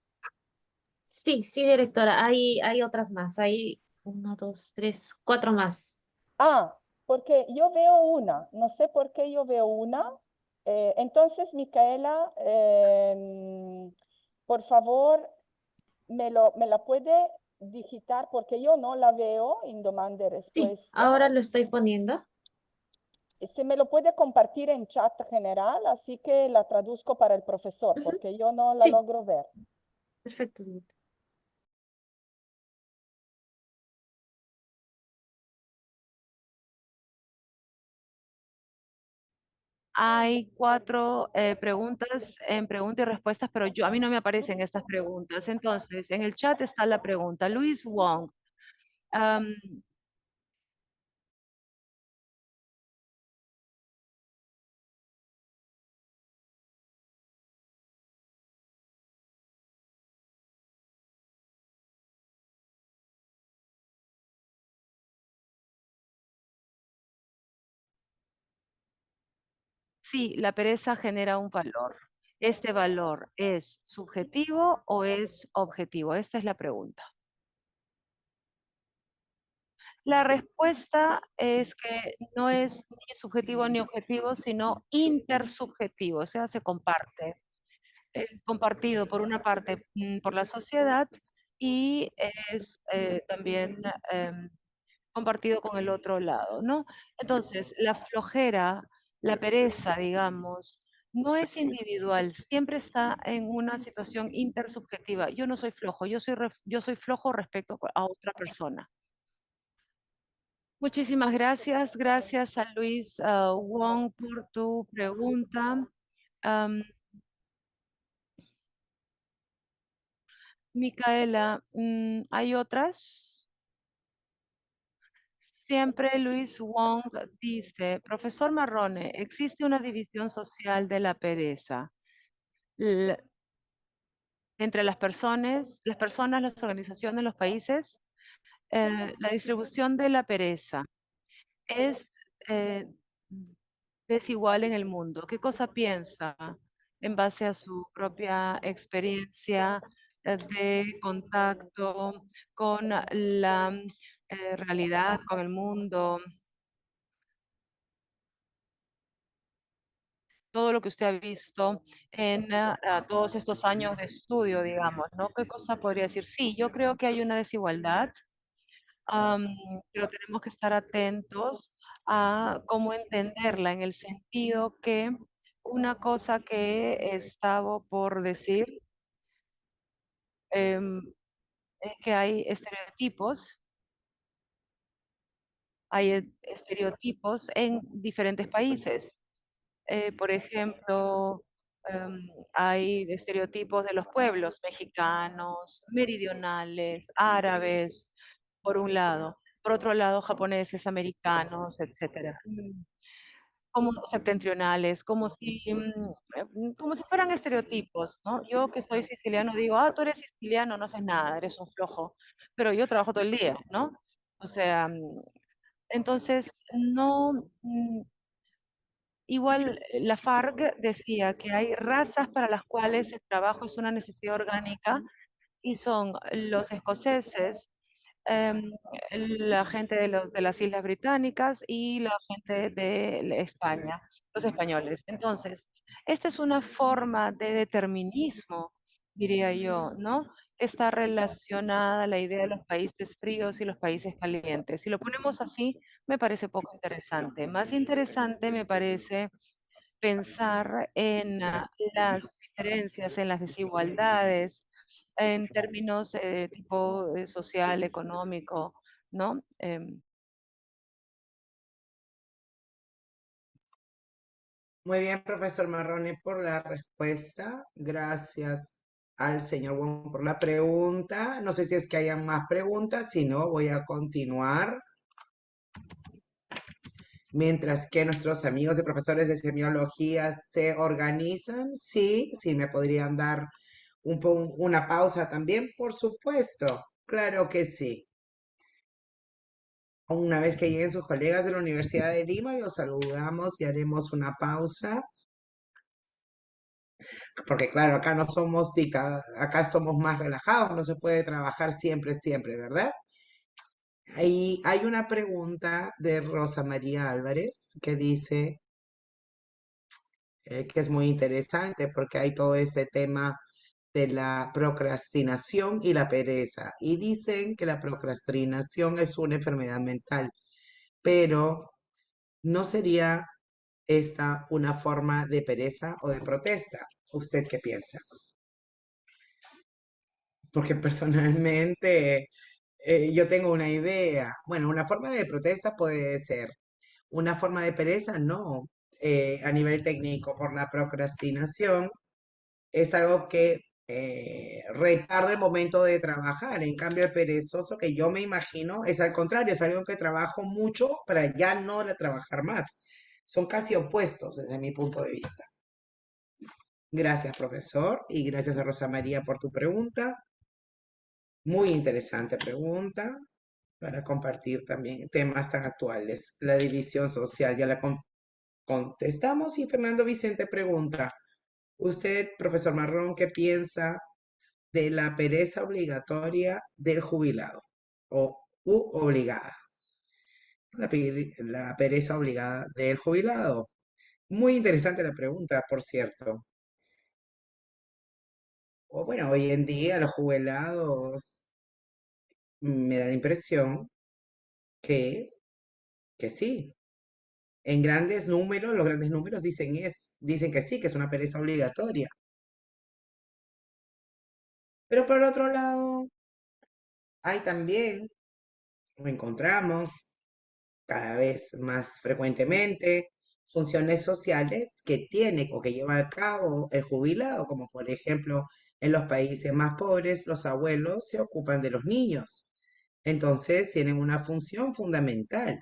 Sí, sí, directora. Hay otras más. Hay uno, dos, tres, cuatro más. Ah, porque yo veo una, no sé por qué yo veo una. Entonces, Micaela, por favor, me la puede digitar porque yo no la veo en demanda de Sí, respuesta. ahora lo estoy poniendo. Se me lo puede compartir en chat general, así que la traduzco para el profesor, Ujú. porque yo no la Sí, logro ver. perfecto, directora. Hay cuatro preguntas en preguntas y respuestas, pero a mí no me aparecen estas preguntas. Entonces, en el chat está la pregunta. Luis Wong, am, sí, la pereza genera un valor. ¿Este valor es subjetivo o es objetivo? Esta es la pregunta. La respuesta es que no es ni subjetivo ni objetivo, sino intersubjetivo, o sea, se comparte. Compartido por una parte por la sociedad y es también compartido con el otro lado, ¿no? Entonces, la flojera, la pereza, digamos, no es individual, siempre está en una situación intersubjetiva. Yo no soy flojo, yo soy flojo respecto a otra persona. Muchísimas gracias. Gracias a Luis Wong por tu pregunta. Am, Micaela, ¿hay otras? Siempre Luis Wong dice, profesor Marrone, existe una división social de la pereza l- entre las organizaciones, los países. La distribución de la pereza es eh, desigual en el mundo. ¿Qué cosa piensa en base a su propia experiencia de contacto con la realidad, con el mundo? todo lo que usted ha visto en todos estos años de estudio, digamos, ¿no? ¿Qué cosa podría decir? Sí, yo creo que hay una desigualdad, am, pero tenemos que estar atentos a cómo entenderla en el sentido que una cosa que estaba por decir em, es que hay estereotipos en diferentes países. Por ejemplo, hay estereotipos de los pueblos mexicanos, meridionales, árabes, por un lado. Por otro lado, japoneses, americanos, etcétera. Como septentrionales, como si fueran estereotipos, ¿no? Yo que soy siciliano digo, tú eres siciliano, no haces nada, eres un flojo, pero yo trabajo todo el día, ¿no? O sea, entonces, no, igual la FARC decía que hay razas para las cuales el trabajo es una necesidad orgánica y son los escoceses, em, la gente de las Islas Británicas y la gente de España, los españoles. Entonces, esta es una forma de determinismo, diría yo, ¿no? Que está relacionada a la idea de los países fríos y los países calientes. Si lo ponemos así, me parece poco interesante. Más interesante me parece pensar en las diferencias, en las desigualdades, en términos tipo social, económico, ¿no? Muy bien, profesor Marrone, por la respuesta. Gracias al señor Wong por la pregunta. No sé si es que hayan más preguntas, si no, voy a continuar. Mientras que nuestros amigos y profesores de semiología se organizan, sí, sí me podrían dar una pausa también, por supuesto. Claro que sí. Una vez que lleguen sus colegas de la Universidad de Lima, los saludamos y haremos una pausa. Porque claro, acá no somos acá somos más relajados, no se puede trabajar siempre, siempre, ¿verdad? Ahí hay una pregunta de Rosa María Álvarez que dice que es muy interesante porque hay todo este tema de la procrastinación y la pereza. Y dicen que la procrastinación es una enfermedad mental, pero ¿no sería esta una forma de pereza o de protesta? ¿Usted qué piensa? Porque personalmente yo tengo una idea. Bueno, una forma de protesta puede ser, una forma de pereza no. A nivel técnico, por la procrastinación, es algo que retarda el momento de trabajar. En cambio, el perezoso que yo me imagino es al contrario, es algo que trabajo mucho para ya no trabajar más. Son casi opuestos desde mi punto de vista. Gracias, profesor, y gracias a Rosa María por tu pregunta. Muy interesante pregunta para compartir también temas tan actuales. La división social ya la contestamos y Fernando Vicente pregunta, usted, profesor Marrón, ¿qué piensa de la pereza obligatoria del jubilado o obligada? La pereza obligada del jubilado. Muy interesante la pregunta, por cierto. O bueno, hoy en día los jubilados me da la impresión que, que sí. En grandes números, los grandes números dicen que sí, que es una pereza obligatoria. Pero por otro lado, hay también, lo encontramos cada vez más frecuentemente, funciones sociales que tiene o que lleva a cabo el jubilado, como por ejemplo en los países más pobres, los abuelos se ocupan de los niños. Entonces tienen una función fundamental.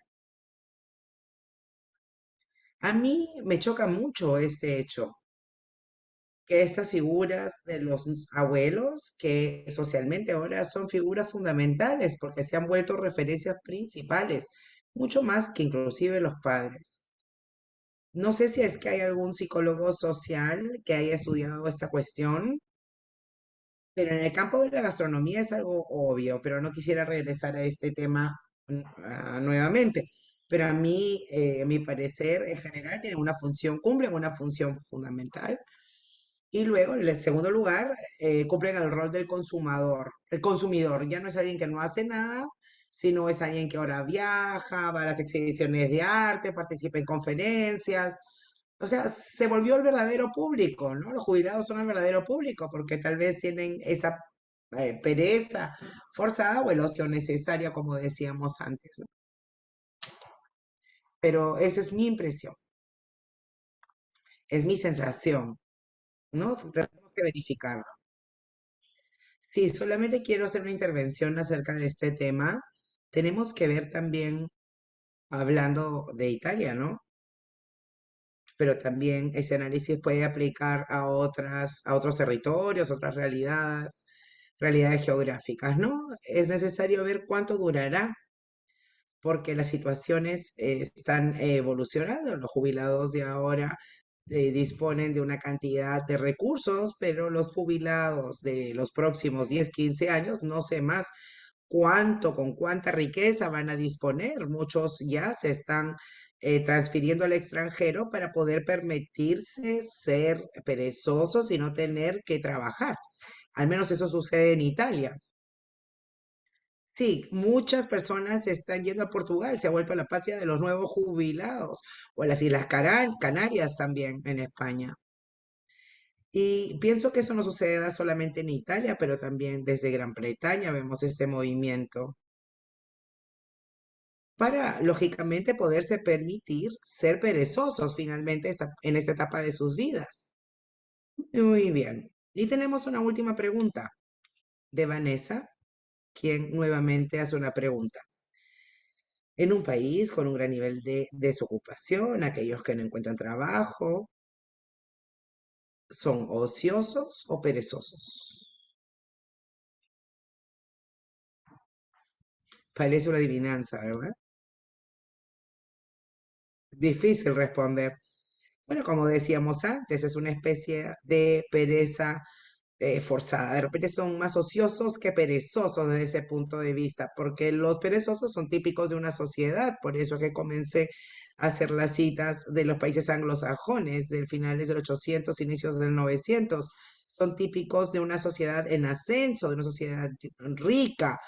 A mí me choca mucho este hecho, que estas figuras de los abuelos, que socialmente ahora son figuras fundamentales porque se han vuelto referencias principales, mucho más que inclusive los padres. No sé si es que hay algún psicólogo social que haya estudiado esta cuestión, pero en el campo de la gastronomía es algo obvio, pero no quisiera regresar a este tema nuevamente. pero a mí, a mi parecer, en general, tienen una función, cumplen una función fundamental. Y luego, en el segundo lugar, cumplen el rol del consumador. El consumidor ya no es alguien que no hace nada, sino es alguien que ahora viaja, va a las exhibiciones de arte, participa en conferencias. O sea, se volvió el verdadero público, ¿no? Los jubilados son el verdadero público porque tal vez tienen esa pereza forzada o el ocio necesario, como decíamos antes, ¿no? Pero eso es mi impresión, es mi sensación, ¿no? Tenemos que verificarlo. Sí, solamente quiero hacer una intervención acerca de este tema. Tenemos que ver también, hablando de Italia, ¿no? Pero también ese análisis puede aplicar a otros territorios, otras realidades, realidades geográficas, ¿no? Es necesario ver cuánto durará, porque las situaciones están evolucionando. Los jubilados de ahora disponen de una cantidad de recursos, pero los jubilados de los próximos 10, 15 años, no sé más con cuánta riqueza van a disponer. Muchos ya se están transfiriendo al extranjero para poder permitirse ser perezosos y no tener que trabajar. Al menos eso sucede en Italia. Sí, muchas personas se están yendo a Portugal, se ha vuelto la patria de los nuevos jubilados, o a las Islas Canarias también en España. Y pienso que eso no sucede solamente en Italia, pero también desde Gran Bretaña vemos este movimiento para, lógicamente, poderse permitir ser perezosos finalmente en esta etapa de sus vidas. Muy bien. Y tenemos una última pregunta de Vanessa, quien nuevamente hace una pregunta. En un país con un gran nivel de desocupación, aquellos que no encuentran trabajo, ¿son ociosos o perezosos? Parece una adivinanza, ¿verdad? Difícil responder. Bueno, como decíamos antes, es una especie de pereza forzada. De repente son más ociosos que perezosos desde ese punto de vista, porque los perezosos son típicos de una sociedad. Por eso que comencé a hacer las citas de los países anglosajones, del finales del 800, inicios del 900. Son típicos de una sociedad en ascenso, de una sociedad rica,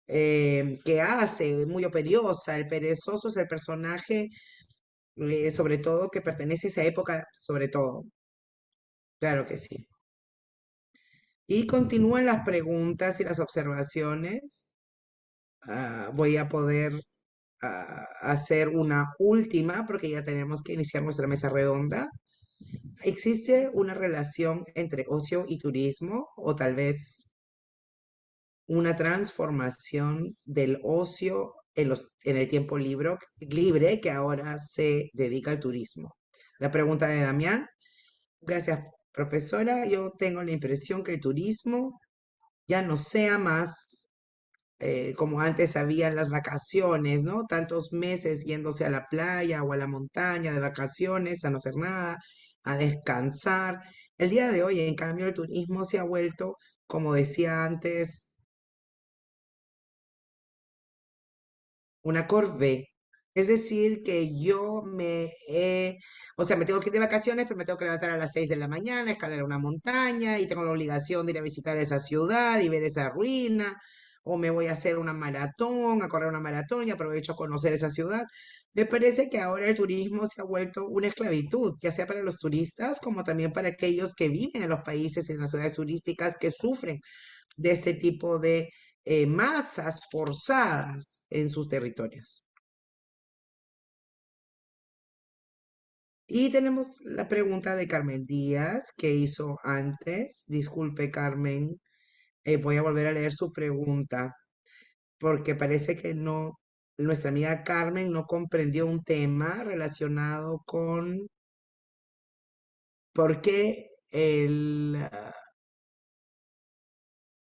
que hace, muy operiosa. El perezoso es el personaje, sobre todo, que pertenece a esa época, sobre todo. Claro que sí. Y continúan las preguntas y las observaciones. Voy a poder hacer una última porque ya tenemos que iniciar nuestra mesa redonda. ¿Existe una relación entre ocio y turismo o tal vez una transformación del ocio en el tiempo libre que ahora se dedica al turismo? La pregunta de Damián. Gracias, profesora. Yo tengo la impresión que el turismo ya no sea más como antes habían las vacaciones, ¿no? Tantos meses yéndose a la playa o a la montaña de vacaciones, a no hacer nada, a descansar. El día de hoy, en cambio, el turismo se ha vuelto, como decía antes, una corvée. Es decir, que o sea, me tengo que ir de vacaciones, pero me tengo que levantar a las 6 de la mañana, escalar una montaña y tengo la obligación de ir a visitar esa ciudad y ver esa ruina, o me voy a hacer una maratón, a correr una maratón y aprovecho a conocer esa ciudad. Me parece que ahora el turismo se ha vuelto una esclavitud, ya sea para los turistas como también para aquellos que viven en los países, en las ciudades turísticas que sufren de este tipo de masas forzadas en sus territorios. Y tenemos la pregunta de Carmen Díaz que hizo antes. Disculpe, Carmen, voy a volver a leer su pregunta porque parece que nuestra amiga Carmen no comprendió un tema relacionado con por qué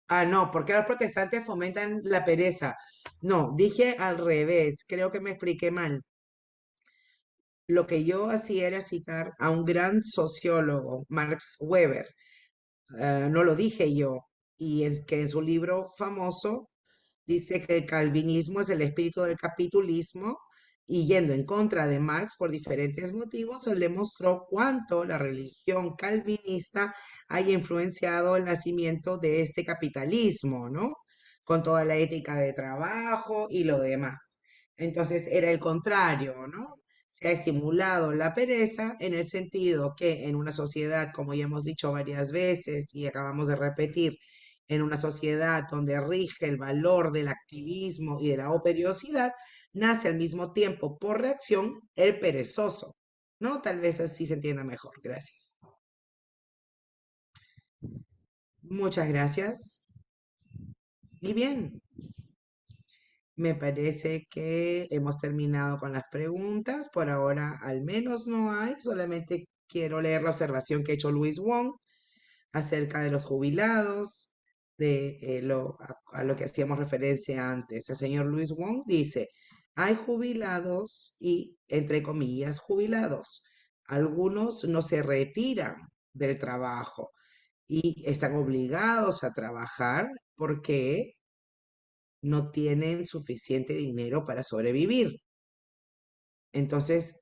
no, porque los protestantes fomentan la pereza. No, dije al revés, creo que me expliqué mal. Lo que yo hacía era citar a un gran sociólogo, Max Weber. No lo dije yo. Y es que en su libro famoso dice que el calvinismo es el espíritu del capitalismo y yendo en contra de Marx por diferentes motivos, él demostró cuánto la religión calvinista haya influenciado el nacimiento de este capitalismo, ¿no? Con toda la ética de trabajo y lo demás. Entonces era el contrario, ¿no? Se ha estimulado la pereza en el sentido que en una sociedad, como ya hemos dicho varias veces y acabamos de repetir, en una sociedad donde rige el valor del activismo y de la operiosidad, nace al mismo tiempo por reacción el perezoso, ¿no? Tal vez así se entienda mejor. Gracias. Muchas gracias. Y bien, me parece que hemos terminado con las preguntas. Por ahora, al menos no hay. Solamente quiero leer la observación que ha hecho Luis Wong acerca de los jubilados, de a lo que hacíamos referencia antes. El señor Luis Wong dice, hay jubilados y, entre comillas, jubilados. Algunos no se retiran del trabajo y están obligados a trabajar porque no tienen suficiente dinero para sobrevivir. Entonces,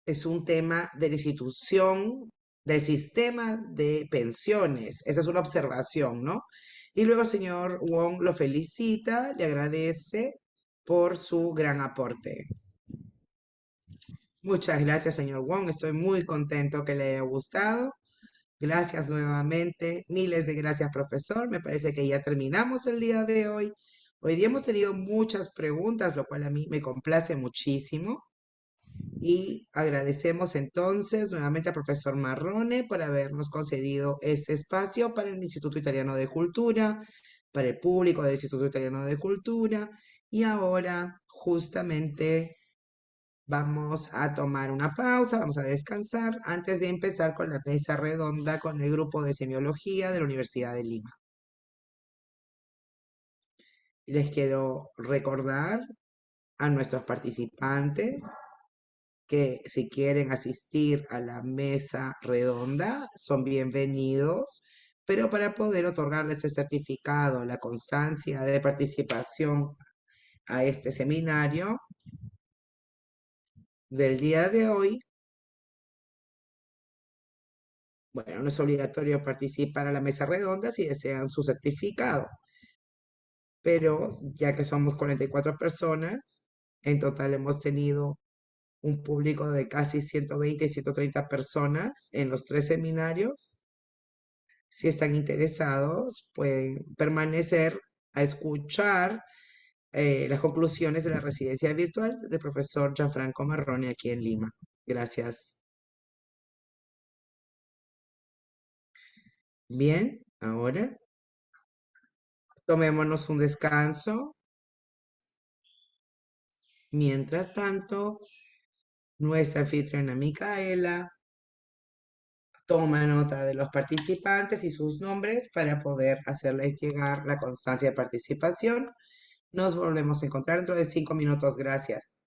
es un tema de la institución, del sistema de pensiones. Esa es una observación, ¿no? Y luego el señor Wong lo felicita, le agradece por su gran aporte. Muchas gracias, señor Wong. Estoy muy contento que le haya gustado. Gracias nuevamente. Miles de gracias, profesor. Me parece que ya terminamos el día de hoy. Hoy día hemos tenido muchas preguntas, lo cual a mí me complace muchísimo. Y agradecemos entonces nuevamente al profesor Marrone por habernos concedido este espacio para el Instituto Italiano de Cultura, para el público del Instituto Italiano de Cultura. Y ahora justamente vamos a tomar una pausa, vamos a descansar antes de empezar con la mesa redonda con el grupo de semiología de la Universidad de Lima. Les quiero recordar a nuestros participantes que si quieren asistir a la mesa redonda son bienvenidos, pero para poder otorgarles el certificado, la constancia de participación a este seminario del día de hoy, bueno, no es obligatorio participar a la mesa redonda si desean su certificado, pero ya que somos 44 personas, en total hemos tenido un público de casi 120 y 130 personas en los 3 seminarios. Si están interesados, pueden permanecer a escuchar las conclusiones de la residencia virtual del profesor Gianfranco Marrone aquí en Lima. Gracias. Bien, ahora tomémonos un descanso. Mientras tanto, nuestra anfitriona Micaela toma nota de los participantes y sus nombres para poder hacerles llegar la constancia de participación. Nos volvemos a encontrar dentro de 5 minutos. Gracias.